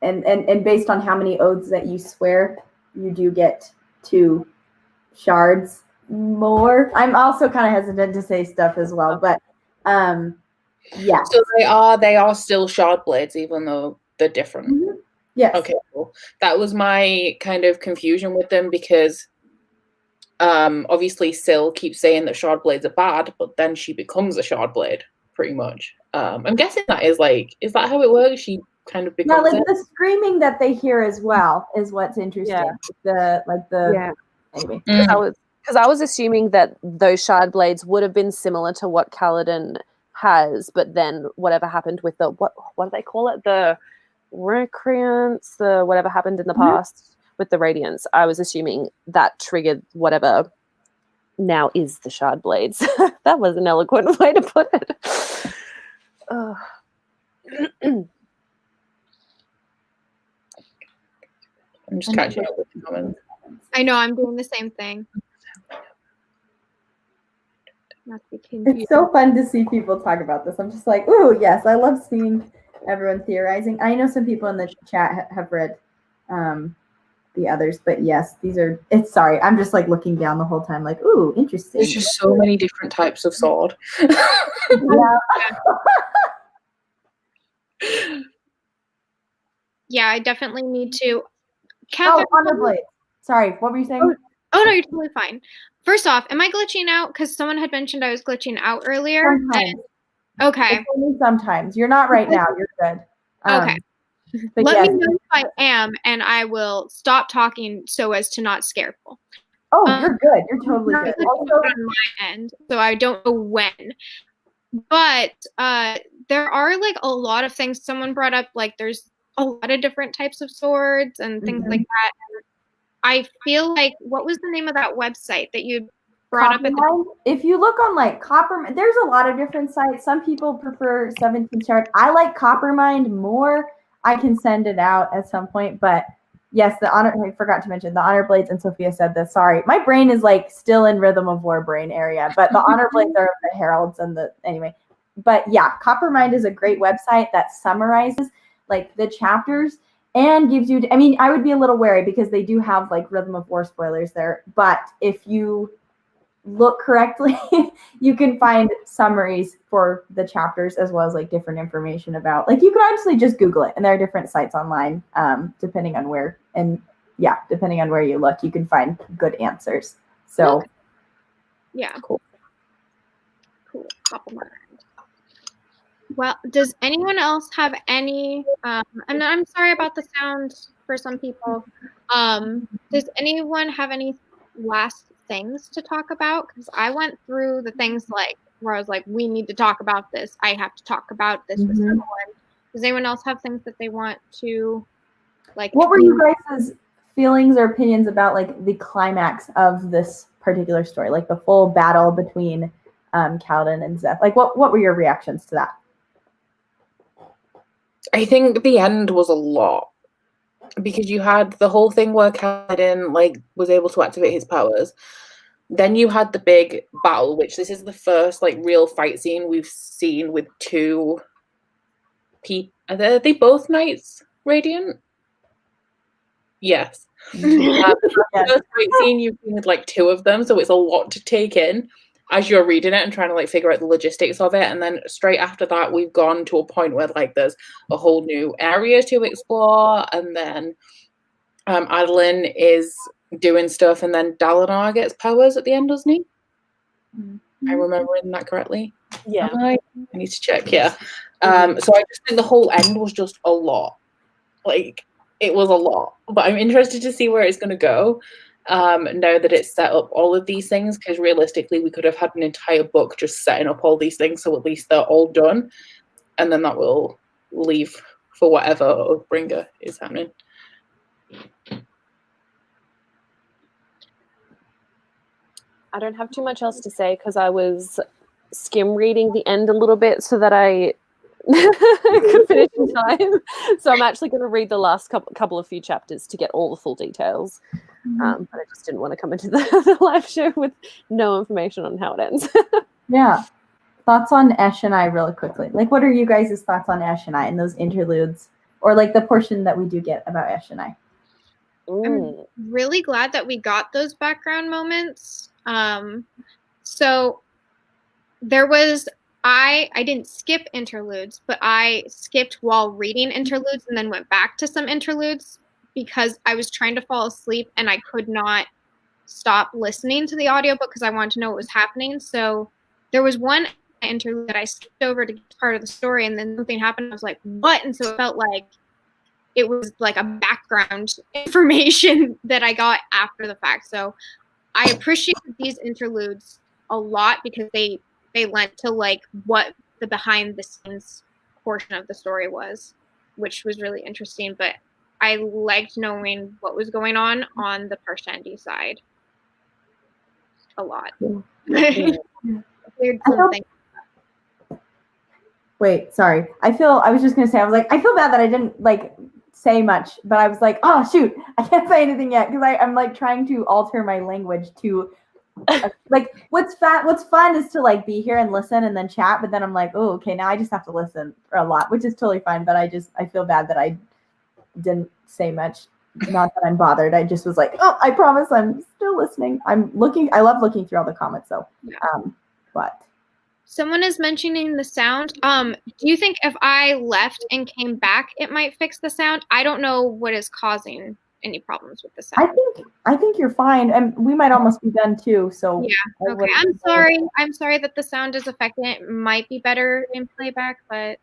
[SPEAKER 2] and based on how many oaths that you swear, you do get 2 shards more. I'm also kind of hesitant to say stuff as well, but yeah.
[SPEAKER 4] So they are still shard blades, even though they're different.
[SPEAKER 2] Yes.
[SPEAKER 4] Okay, cool. That was my kind of confusion with them because obviously Syl keeps saying that shard blades are bad, but then she becomes a shard blade, pretty much. I'm guessing that is that how it works? She kind of becomes
[SPEAKER 2] the screaming that they hear as well is what's interesting. Anyway.
[SPEAKER 3] Because I was assuming that those shard blades would have been similar to what Kaladin has, but then whatever happened with the what do they call it? The recreants, the whatever happened in the past with the Radiance. I was assuming that triggered whatever now is the shard blades. That was an eloquent way to put it.
[SPEAKER 4] I'm just catching up with the comments.
[SPEAKER 1] I know, I'm doing the same thing.
[SPEAKER 2] It's so fun to see people talk about this. I'm just like, ooh, yes, I love seeing everyone theorizing. I know some people in the chat have read the others, but yes, sorry, I'm just like looking down the whole time like, ooh, interesting.
[SPEAKER 4] There's just so many different types of sword.
[SPEAKER 1] Yeah, I definitely need to.
[SPEAKER 2] Honor blade. Sorry, what were you saying?
[SPEAKER 1] Oh no, you're totally fine. First off, am I glitching out? Because someone had mentioned I was glitching out earlier.
[SPEAKER 2] Sometimes.
[SPEAKER 1] Okay.
[SPEAKER 2] It's only sometimes. You're not right now. You're good.
[SPEAKER 1] Okay.
[SPEAKER 2] But
[SPEAKER 1] Let me know if I am, and I will stop talking so as to not scare people.
[SPEAKER 2] Oh, you're good. You're totally good.
[SPEAKER 1] Also, on my end, so I don't know when. But there are like a lot of things. Someone brought up like there's a lot of different types of swords and things like that. And I feel like, what was the name of that website that you brought up?
[SPEAKER 2] If you look on like Coppermind, there's a lot of different sites. Some people prefer 17 shard. I like Coppermind more. I can send it out at some point, but yes, I forgot to mention the honor blades, and Sophia said this. Sorry, my brain is like still in Rhythm of War brain area, but the honor blades are the heralds and anyway. But yeah, Coppermind is a great website that summarizes like the chapters and gives you. I mean, I would be a little wary because they do have like Rhythm of War spoilers there, but if you look correctly, you can find summaries for the chapters as well as like different information about, like, you can honestly just Google it, and there are different sites online depending on where you look, you can find good answers. So
[SPEAKER 1] yeah, cool. Well, does anyone else have any and I'm sorry about the sound for some people, does anyone have any last things to talk about? Because I went through the things like where I was like, we need to talk about this, I have to talk about this with someone. Does anyone else have things that they want to like?
[SPEAKER 2] What were you guys' feelings or opinions about like the climax of this particular story, like the full battle between Kaladin and Szeth? Like, what were your reactions to that?
[SPEAKER 4] I think the end was a lot, because you had the whole thing where Kaladin like was able to activate his powers. Then you had the big battle, which this is the first like real fight scene we've seen with two people. Are they both Knights Radiant? Yes. The first fight scene you've seen with like two of them, so it's a lot to take in as you're reading it and trying to like figure out the logistics of it. And then straight after that, we've gone to a point where like there's a whole new area to explore, and then Adolin is doing stuff, and then Dalinar gets powers at the end, doesn't he? I remember reading that correctly.
[SPEAKER 3] Yeah.
[SPEAKER 4] I need to check. Yeah. So I just think the whole end was just a lot. Like, it was a lot, but I'm interested to see where it's going to go. Now that it's set up all of these things, because realistically we could have had an entire book just setting up all these things, so at least they're all done, and then that will leave for whatever Oathbringer is happening.
[SPEAKER 3] I don't have too much else to say because I was skim reading the end a little bit so that I could finish in time. So I'm actually going to read the last couple of few chapters to get all the full details. But I just didn't want to come into the live show with no information on how it ends.
[SPEAKER 2] Yeah. Thoughts on Eshonai really quickly. Like, what are you guys' thoughts on Eshonai and those interludes, or like the portion that we do get about Eshonai?
[SPEAKER 1] I'm really glad that we got those background moments. So there was I didn't skip interludes, but I skipped while reading interludes and then went back to some interludes because I was trying to fall asleep and I could not stop listening to the audiobook because I wanted to know what was happening. So there was one interlude that I skipped over to get part of the story, and then something happened. I was like, what? And so it felt like it was like a background information that I got after the fact. So I appreciated these interludes a lot because they lent to like what the behind the scenes portion of the story was, which was really interesting. But I liked knowing what was going on the Parshendi side a lot. Weird thing.
[SPEAKER 2] Wait, sorry. I was just gonna say, I was like, I feel bad that I didn't like say much, but I was like, oh shoot, I can't say anything yet because I'm like trying to alter my language to like what's fun is to like be here and listen and then chat, but then I'm like, oh, okay, now I just have to listen for a lot, which is totally fine. But I feel bad that I didn't say much. Not that I'm bothered. I just was like, oh, I promise I'm still listening. I love looking through all the comments. So, but.
[SPEAKER 1] Someone is mentioning the sound. Do you think if I left and came back, it might fix the sound? I don't know what is causing any problems with the sound.
[SPEAKER 2] I think you're fine, and we might almost be done too. So
[SPEAKER 1] yeah, okay. I'm sorry. I'm sorry that the sound is affecting it. It might be better in playback, but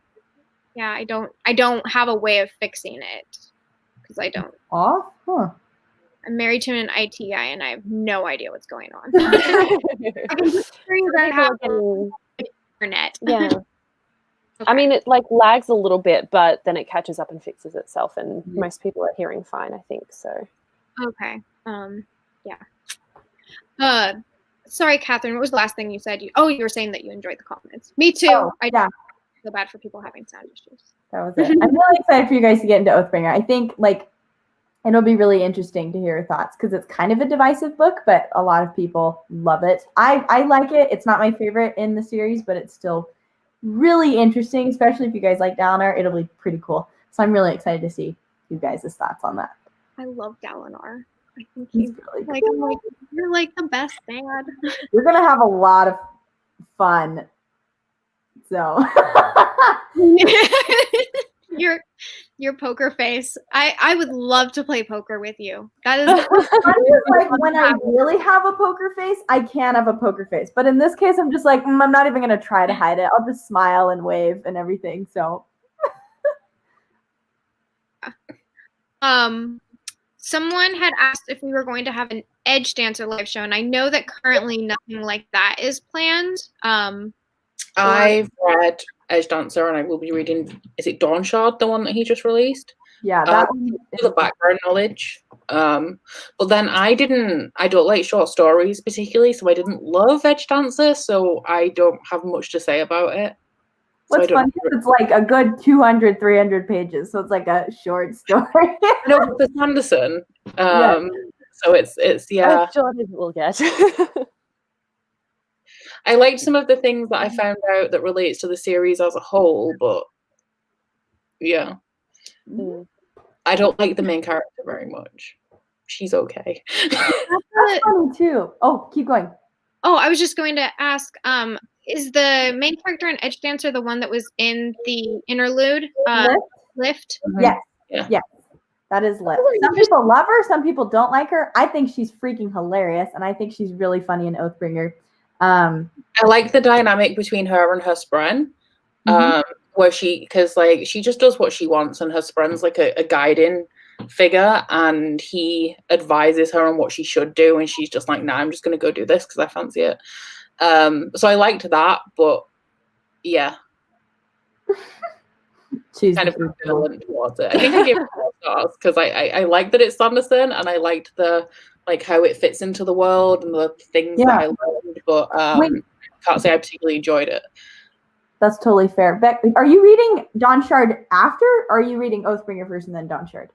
[SPEAKER 1] yeah, I don't have a way of fixing it because I don't.
[SPEAKER 2] Off? Huh.
[SPEAKER 1] I'm married to an IT guy, and I have no idea what's going on. I can just hear that happen. Internet.
[SPEAKER 3] Yeah. Okay. I mean, it like lags a little bit, but then it catches up and fixes itself, and most people are hearing fine, I think. So.
[SPEAKER 1] Okay. Yeah. Sorry, Catherine. What was the last thing you said? You were saying that you enjoyed the comments. Me too.
[SPEAKER 2] Oh,
[SPEAKER 1] I don't feel bad for people having sound issues.
[SPEAKER 2] That was it. I'm really excited for you guys to get into Oathbringer. I think like it'll be really interesting to hear your thoughts because it's kind of a divisive book, but a lot of people love it. I like it. It's not my favorite in the series, but it's still really interesting, especially if you guys like Dalinar. It'll be pretty cool. So I'm really excited to see you guys' thoughts on that.
[SPEAKER 1] I love Dalinar. I think he's really like,
[SPEAKER 2] cool.
[SPEAKER 1] I'm like, you're like the best dad.
[SPEAKER 2] You're gonna have a lot of fun. So
[SPEAKER 1] your poker face. I would love to play poker with you. That is
[SPEAKER 2] like when I really have a poker face, I can have a poker face. But in this case, I'm just like, I'm not even gonna try to hide it. I'll just smile and wave and everything. So
[SPEAKER 1] someone had asked if we were going to have an Edge Dancer live show, and I know that currently nothing like that is planned.
[SPEAKER 4] I've read Edge Dancer, and I will be reading. Is it Dawnshard, the one that he just released?
[SPEAKER 2] Yeah, that one
[SPEAKER 4] is the background knowledge. But then I don't like short stories particularly, so I didn't love Edge Dancer, so I don't have much to say about it.
[SPEAKER 2] What's funny is it's like a good 200, 300 pages, so it's like a short story.
[SPEAKER 4] No, for Sanderson. So it's yeah.
[SPEAKER 3] As short as it will get.
[SPEAKER 4] I liked some of the things that I found out that relates to the series as a whole, but yeah. I don't like the main character very much. She's okay.
[SPEAKER 2] That's funny too. Oh, keep going.
[SPEAKER 1] Oh, I was just going to ask, is the main character in Edge Dancer the one that was in the interlude? Lift?
[SPEAKER 2] Yes. Yeah. Yes. That is Lift. Some people love her, some people don't like her. I think she's freaking hilarious, and I think she's really funny in Oathbringer.
[SPEAKER 4] I like the dynamic between her and her Spren. Where because like she just does what she wants, and her Spren's like a guiding figure, and he advises her on what she should do, and she's just like, nah, I'm just gonna go do this because I fancy it. So I liked that, but yeah,
[SPEAKER 2] she's
[SPEAKER 4] kind of ambivalent towards it. I think I gave it 4 stars because I like that it's Sanderson, and I liked the like how it fits into the world and the things that I learned, but can't say I particularly enjoyed it.
[SPEAKER 2] That's totally fair. Beck, are you reading Dawnshard after, or are you reading Oathbringer first and then Dawnshard?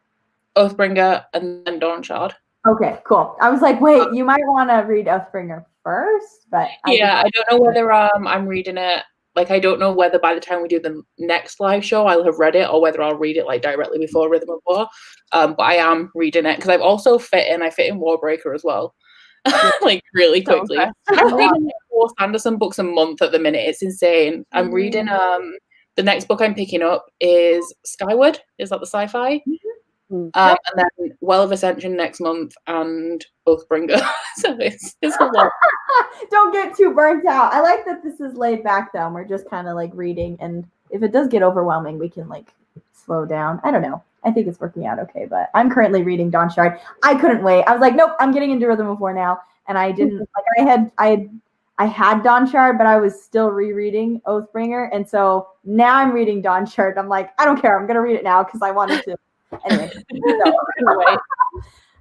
[SPEAKER 4] Oathbringer and then Dawnshard.
[SPEAKER 2] Okay, cool. I was like, wait, you might want to read Oathbringer first, but
[SPEAKER 4] I don't know whether I'm reading it. Like, I don't know whether by the time we do the next live show, I'll have read it, or whether I'll read it like directly before Rhythm of War. But I am reading it because I've also fit in Warbreaker as well. Like really quickly. I'm reading it 4 Sanderson books a month at the minute. It's insane. I'm reading the next book I'm picking up is Skyward. Is that the sci-fi? And then Well of Ascension next month and Oathbringer. So it's a lot.
[SPEAKER 2] Don't get too burnt out. I like that this is laid back though. We're just kind of like reading, and if it does get overwhelming, we can like slow down. I don't know. I think it's working out okay, but I'm currently reading Dawn Shard. I couldn't wait. I was like, nope, I'm getting into Rhythm of War now. And I didn't like I had Dawn Shard, but I was still rereading Oathbringer. And so now I'm reading Dawn Shard. I'm like, I don't care. I'm gonna read it now because I wanted to. Anyway.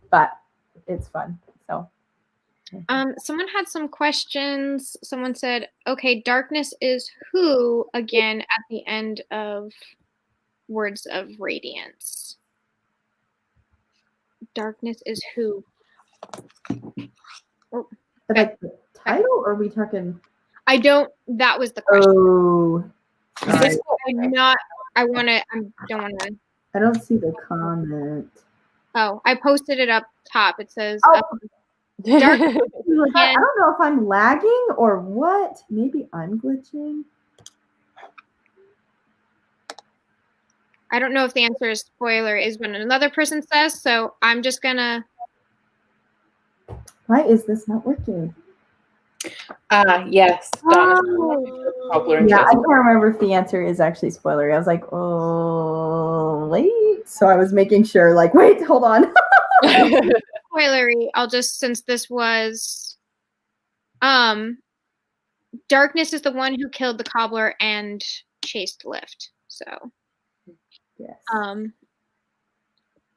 [SPEAKER 2] But it's fun. So
[SPEAKER 1] someone had some questions. Someone said, okay, darkness is who again at the end of Words of Radiance? Darkness is who? Oh,
[SPEAKER 2] like the title, or are we talking?
[SPEAKER 1] I don't. That was the question.
[SPEAKER 2] Oh, sorry.
[SPEAKER 1] I'm not. I want to. I don't want to.
[SPEAKER 2] I don't see the comment.
[SPEAKER 1] Oh, I posted it up top. It says.
[SPEAKER 2] Oh.
[SPEAKER 1] Darkness
[SPEAKER 2] I don't know if I'm lagging or what. Maybe I'm glitching.
[SPEAKER 1] I don't know if the answer is spoiler is when another person says, so I'm just gonna.
[SPEAKER 2] Why is this not working?
[SPEAKER 4] Yes.
[SPEAKER 2] Yeah, I can't remember if the answer is actually spoilery. I was like, oh, wait. So I was making sure, like, wait, hold on.
[SPEAKER 1] Spoilery. I'll just, since this was, Darkness is the one who killed the cobbler and chased Lift. So.
[SPEAKER 2] Yes.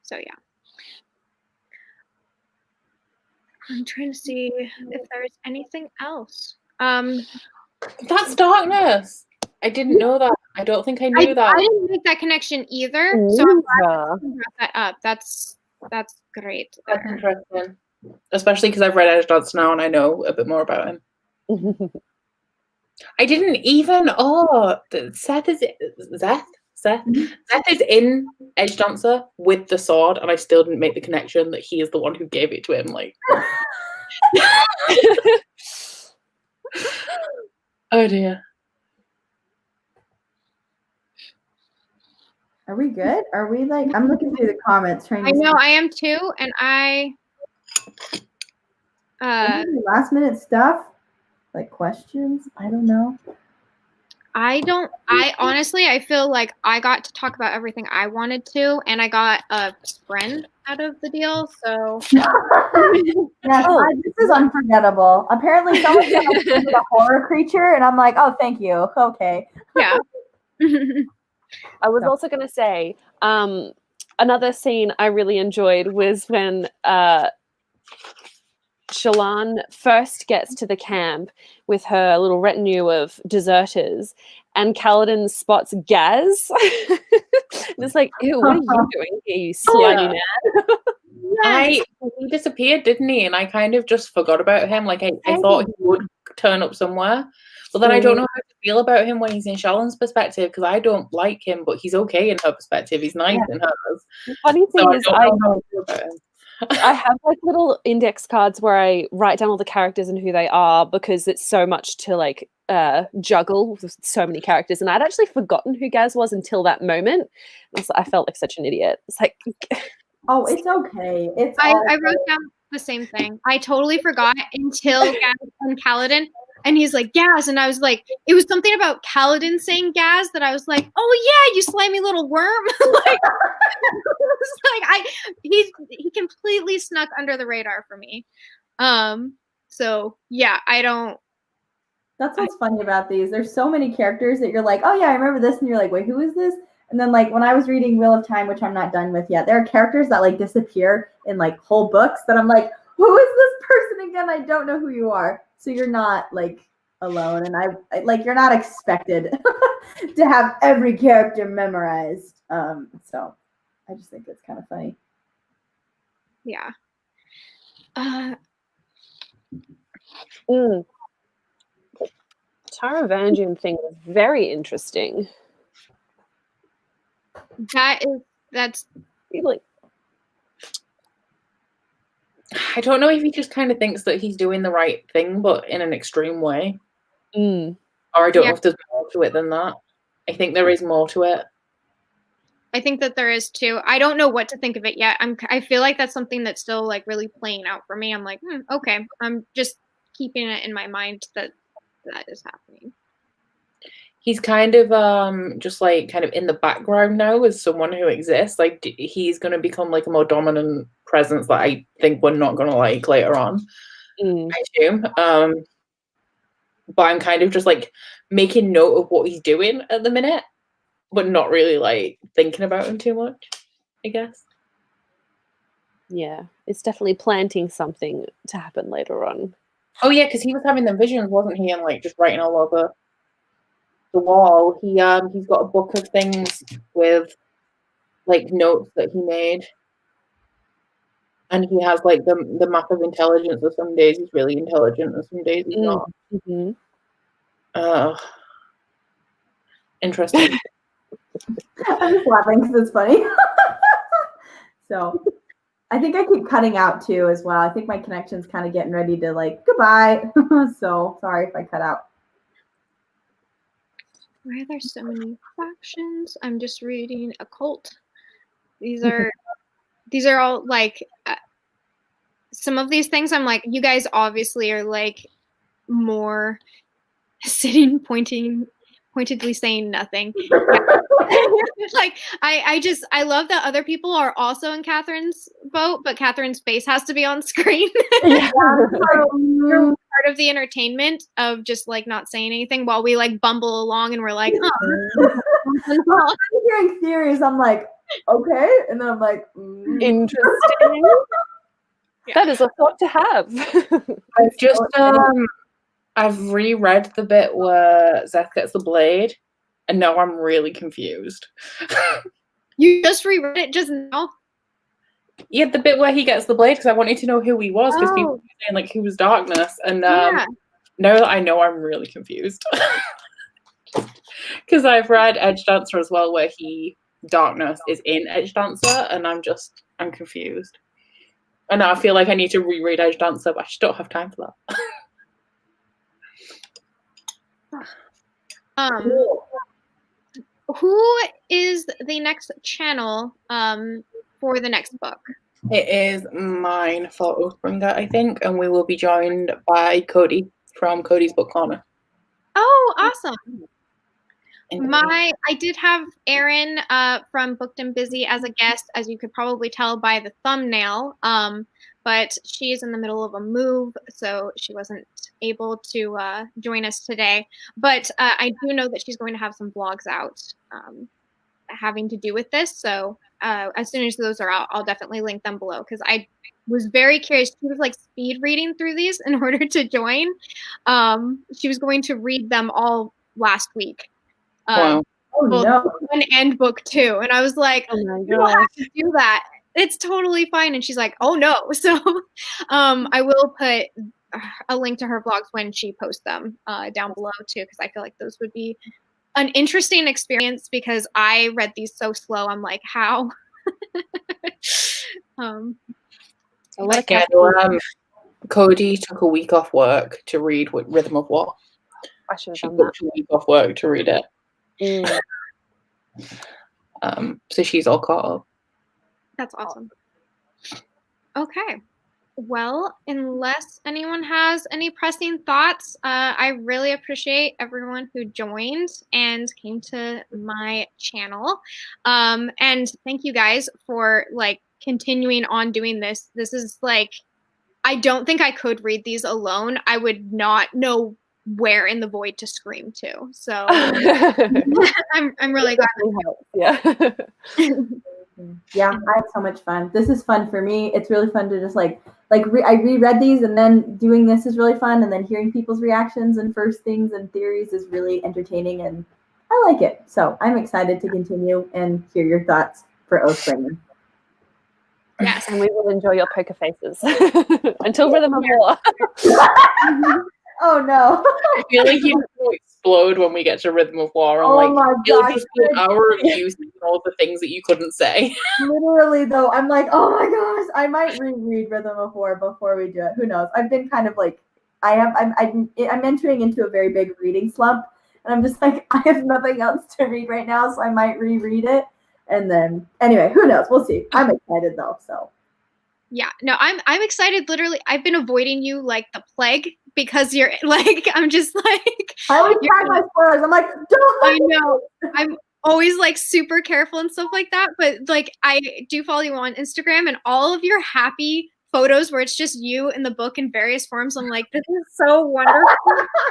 [SPEAKER 1] So yeah. I'm trying to see if there's anything else.
[SPEAKER 4] That's Darkness. I didn't know that. I don't think I knew that.
[SPEAKER 1] I didn't make that connection either. So I'm glad you brought that up. That's great.
[SPEAKER 4] That's interesting. Especially because I've read Edge Dancer now and I know a bit more about him. I didn't even Seth is in Edge Dancer with the sword, and I still didn't make the connection that he is the one who gave it to him. Like, oh dear.
[SPEAKER 2] Are we good? Are we like? I'm looking through the comments trying.
[SPEAKER 1] I know I am too, and
[SPEAKER 2] last minute stuff, like questions. I don't know.
[SPEAKER 1] I honestly, I feel like I got to talk about everything I wanted to, and I got a Spren out of the deal, so.
[SPEAKER 2] This is unforgettable. Apparently someone said a horror creature, and I'm like, oh, thank you. Okay.
[SPEAKER 1] Yeah.
[SPEAKER 3] I was also going to say, another scene I really enjoyed was when Shallan first gets to the camp with her little retinue of deserters, and Kaladin spots Gaz. And it's like, ew, what are you doing here, you slimy man?
[SPEAKER 4] He disappeared, didn't he? And I kind of just forgot about him. Like, I thought he would turn up somewhere. But then I don't know how to feel about him when he's in Shallan's perspective, because I don't like him, but he's okay in her perspective. He's nice in hers.
[SPEAKER 3] The funny thing is,
[SPEAKER 4] I don't know how to feel about him.
[SPEAKER 3] I have like little index cards where I write down all the characters and who they are, because it's so much to like juggle with so many characters, and I'd actually forgotten who Gaz was until that moment. I felt like such an idiot. It's like,
[SPEAKER 2] oh, it's okay.
[SPEAKER 1] I wrote down the same thing. I totally forgot until Gaz and Kaladin, and he's like, Gaz, and I was like, it was something about Kaladin saying Gaz that I was like, oh yeah, you slimy little worm. Like, he completely snuck under the radar for me. So yeah, I don't.
[SPEAKER 2] That's what's funny about these. There's so many characters that you're like, oh yeah, I remember this, and you're like, wait, who is this? And then like when I was reading Wheel of Time, which I'm not done with yet, there are characters that like disappear in like whole books that I'm like, who is this person again? I don't know who you are. So you're not like alone, and I like you're not expected to have every character memorized. So I just think it's kind of funny.
[SPEAKER 1] Yeah.
[SPEAKER 3] Taravangian thing was very interesting.
[SPEAKER 1] That's
[SPEAKER 3] like,
[SPEAKER 4] I don't know if he just kind of thinks that he's doing the right thing, but in an extreme way.
[SPEAKER 3] Mm.
[SPEAKER 4] Or I don't know if there's more to it than that. I think there is more to it.
[SPEAKER 1] I think that there is too. I don't know what to think of it yet. I feel like that's something that's still like really playing out for me. I'm like, okay. I'm just keeping it in my mind that is happening.
[SPEAKER 4] He's kind of just like kind of in the background now as someone who exists. Like he's going to become like a more dominant presence that I think we're not going to like later on. I assume. But I'm kind of just like making note of what he's doing at the minute, but not really like thinking about him too much, I guess.
[SPEAKER 3] Yeah, it's definitely planting something to happen later on.
[SPEAKER 4] Oh yeah, because he was having them visions, wasn't he? And like just writing all over the wall. He's got a book of things with like notes that he made. And he has like the map of intelligence, so some days he's really intelligent and some days he's not.
[SPEAKER 3] Mm-hmm.
[SPEAKER 4] Interesting.
[SPEAKER 2] I'm just laughing because it's funny. So I think I keep cutting out too as well. I think my connection's kind of getting ready to like goodbye. So sorry if I cut out.
[SPEAKER 1] Why are there so many factions? I'm just reading occult. These are all like some of these things. I'm like, you guys obviously are like more sitting, pointedly saying nothing. Like I love that other people are also in Catherine's boat, but Catherine's face has to be on screen.
[SPEAKER 3] Yeah.
[SPEAKER 1] You're part of the entertainment of just like not saying anything while we like bumble along and we're like,
[SPEAKER 2] I'm hearing theories. I'm like, okay, and then I'm like,
[SPEAKER 3] Interesting. That is a thought to have.
[SPEAKER 4] I've reread the bit where Zeth gets the blade, and now I'm really confused.
[SPEAKER 1] You just reread it just now?
[SPEAKER 3] Yeah,
[SPEAKER 4] the bit where he gets the blade, because I wanted to know who he was, because people were saying like he was darkness, and now that I know, I'm really confused. Because I've read Edge Dancer as well, where darkness is in Edge Dancer, and I'm confused. And now I feel like I need to reread Edge Dancer, but I just don't have time for that.
[SPEAKER 1] Who is the next channel for the next book?
[SPEAKER 4] It is mine for Oathbringer, I think, and we will be joined by Cody from Cody's Book Corner.
[SPEAKER 1] Oh, awesome. I did have Erin from Booked and Busy as a guest, as you could probably tell by the thumbnail. But she is in the middle of a move, so she wasn't able to join us today. But I do know that she's going to have some vlogs out having to do with this. So as soon as those are out, I'll definitely link them below, because I was very curious. She was like speed reading through these in order to join. She was going to read them all last week.
[SPEAKER 4] Wow.
[SPEAKER 1] Book 1 and book 2. And I was like,
[SPEAKER 3] oh my
[SPEAKER 1] you don't have to do that. It's totally fine. And she's like, oh no. So I will put a link to her vlogs when she posts them down below too, because I feel like those would be an interesting experience, because I read these so slow. I'm like, how?
[SPEAKER 4] Cody took a week off work to read Rhythm of War.
[SPEAKER 3] I should
[SPEAKER 4] She
[SPEAKER 3] have done
[SPEAKER 4] took a week off work to read it. So she's all caught up.
[SPEAKER 1] That's awesome. Okay. Well, unless anyone has any pressing thoughts, I really appreciate everyone who joined and came to my channel. And thank you guys for like continuing on doing this. This is like, I don't think I could read these alone. I would not know where in the void to scream to. So I'm really glad.
[SPEAKER 3] Yeah.
[SPEAKER 2] Yeah, I had so much fun. This is fun for me. It's really fun to just I reread these, and then doing this is really fun, and then hearing people's reactions and first things and theories is really entertaining, and I like it. So I'm excited to continue and hear your thoughts for Oathbringer.
[SPEAKER 3] Yes, and we will enjoy your poker faces until Rhythm of War.
[SPEAKER 2] Oh no.
[SPEAKER 4] I feel like you will explode when we get to Rhythm of War, and
[SPEAKER 2] Oh
[SPEAKER 4] like
[SPEAKER 2] my
[SPEAKER 4] it'll
[SPEAKER 2] gosh.
[SPEAKER 4] just be an hour of you saying all the things that you couldn't say.
[SPEAKER 2] Literally though, I'm like, oh my gosh, I might reread Rhythm of War before we do it. Who knows? I've been kind of like, I'm entering into a very big reading slump, and I'm just like, I have nothing else to read right now, so I might reread it. And then anyway, who knows? We'll see. I'm excited though, so.
[SPEAKER 1] Yeah, no, I'm excited. Literally, I've been avoiding you like the plague because you're like, I'm just like,
[SPEAKER 2] I always tag my spoilers. I'm like, don't.
[SPEAKER 1] I know. I'm always like super careful and stuff like that. But like, I do follow you on Instagram, and all of your happy photos where it's just you in the book in various forms. I'm like, this is so wonderful.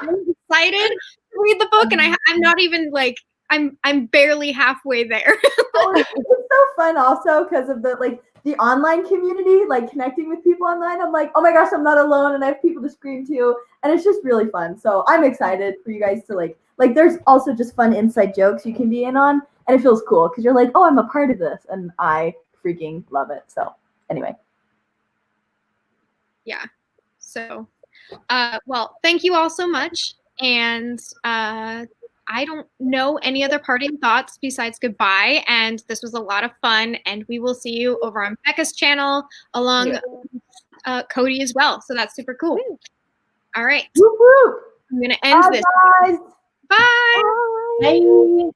[SPEAKER 1] I'm excited to read the book, and I'm not even like, I'm barely halfway there.
[SPEAKER 2] Oh, it's so fun also because of the online community, like connecting with people online. I'm like, oh my gosh, I'm not alone, and I have people to scream to, and it's just really fun. So I'm excited for you guys to like there's also just fun inside jokes you can be in on, and it feels cool because you're like, oh, I'm a part of this, and I freaking love it. So anyway.
[SPEAKER 1] Yeah. So, well, thank you all so much. And I don't know any other parting thoughts besides goodbye. And this was a lot of fun. And we will see you over on Becca's channel along Cody as well. So that's super cool. All right.
[SPEAKER 2] Woo-hoo.
[SPEAKER 1] I'm going to end this.
[SPEAKER 2] Guys.
[SPEAKER 1] Bye.
[SPEAKER 3] Bye.
[SPEAKER 4] Bye.